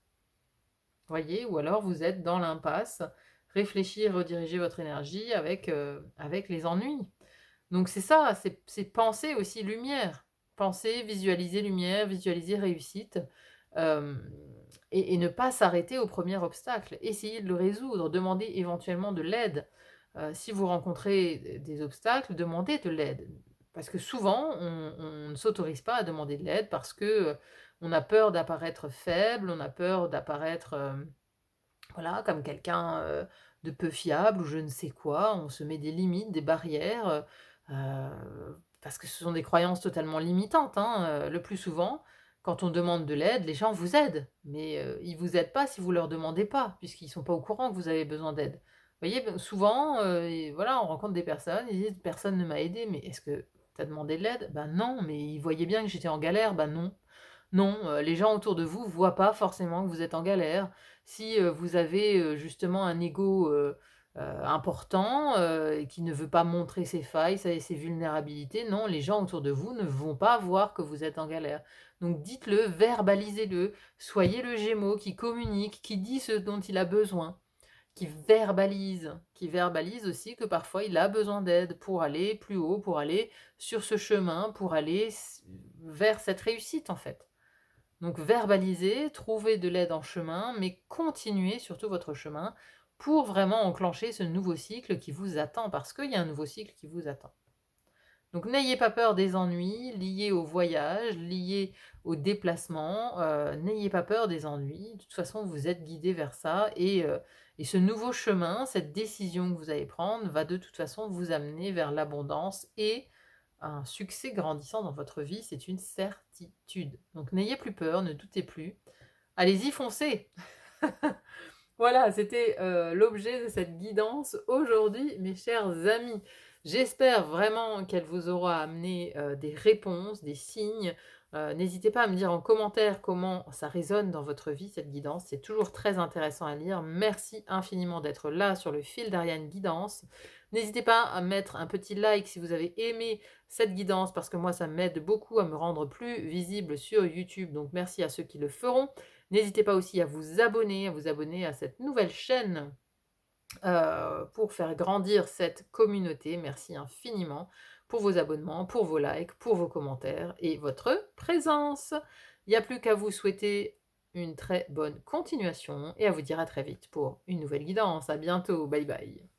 Voyez? Ou alors vous êtes dans l'impasse, réfléchir, rediriger votre énergie avec les ennuis. Donc c'est ça, c'est penser aussi lumière. Penser, visualiser lumière, visualiser réussite, hem et ne pas s'arrêter au premier obstacle. Essayez de le résoudre, demandez éventuellement de l'aide. Si vous rencontrez des obstacles, demandez de l'aide. Parce que souvent, on ne s'autorise pas à demander de l'aide parce que, on a peur d'apparaître faible, on a peur d'apparaître, voilà, comme quelqu'un, de peu fiable ou je ne sais quoi. On se met des limites, des barrières, parce que ce sont des croyances totalement limitantes, hein. Le plus souvent, quand on demande de l'aide, les gens vous aident, mais ils vous aident pas si vous leur demandez pas, puisqu'ils sont pas au courant que vous avez besoin d'aide. Vous voyez? Ben, souvent, et voilà, on rencontre des personnes, ils disent: «Personne ne m'a aidé», mais est-ce que tu as demandé de l'aide? Ben non, mais ils voyaient bien que j'étais en galère, ben non. Non, les gens autour de vous voient pas forcément que vous êtes en galère. Si, vous avez, justement un ego, important, et qui ne veut pas montrer ses failles, ses vulnérabilités, non, les gens autour de vous ne vont pas voir que vous êtes en galère. Donc dites-le, verbalisez-le, soyez le Gémeaux qui communique, qui dit ce dont il a besoin, qui verbalise aussi que parfois il a besoin d'aide pour aller plus haut, pour aller sur ce chemin, pour aller vers cette réussite, en fait. Donc verbalisez, trouvez de l'aide en chemin, mais continuez surtout votre chemin pour vraiment enclencher ce nouveau cycle qui vous attend, parce qu'il y a un nouveau cycle qui vous attend. Donc n'ayez pas peur des ennuis liés au voyage, liés au déplacement, n'ayez pas peur des ennuis. De toute façon, vous êtes guidé vers ça et ce nouveau chemin, cette décision que vous allez prendre va de toute façon vous amener vers l'abondance et un succès grandissant dans votre vie, c'est une certitude. Donc n'ayez plus peur, ne doutez plus. Allez-y, foncez! Voilà, c'était, l'objet de cette guidance aujourd'hui, mes chers amis. J'espère vraiment qu'elle vous aura amené, des réponses, des signes. N'hésitez pas à me dire en commentaire comment ça résonne dans votre vie, cette guidance. C'est toujours très intéressant à lire. Merci infiniment d'être là sur le fil d'Ariane Guidance. N'hésitez pas à mettre un petit like si vous avez aimé cette guidance, parce que moi, ça m'aide beaucoup à me rendre plus visible sur YouTube. Donc merci à ceux qui le feront. N'hésitez pas aussi à vous abonner à cette nouvelle chaîne, pour faire grandir cette communauté. Merci infiniment pour vos abonnements, pour vos likes, pour vos commentaires et votre présence. Il n'y a plus qu'à vous souhaiter une très bonne continuation et à vous dire à très vite pour une nouvelle guidance. À bientôt, bye bye.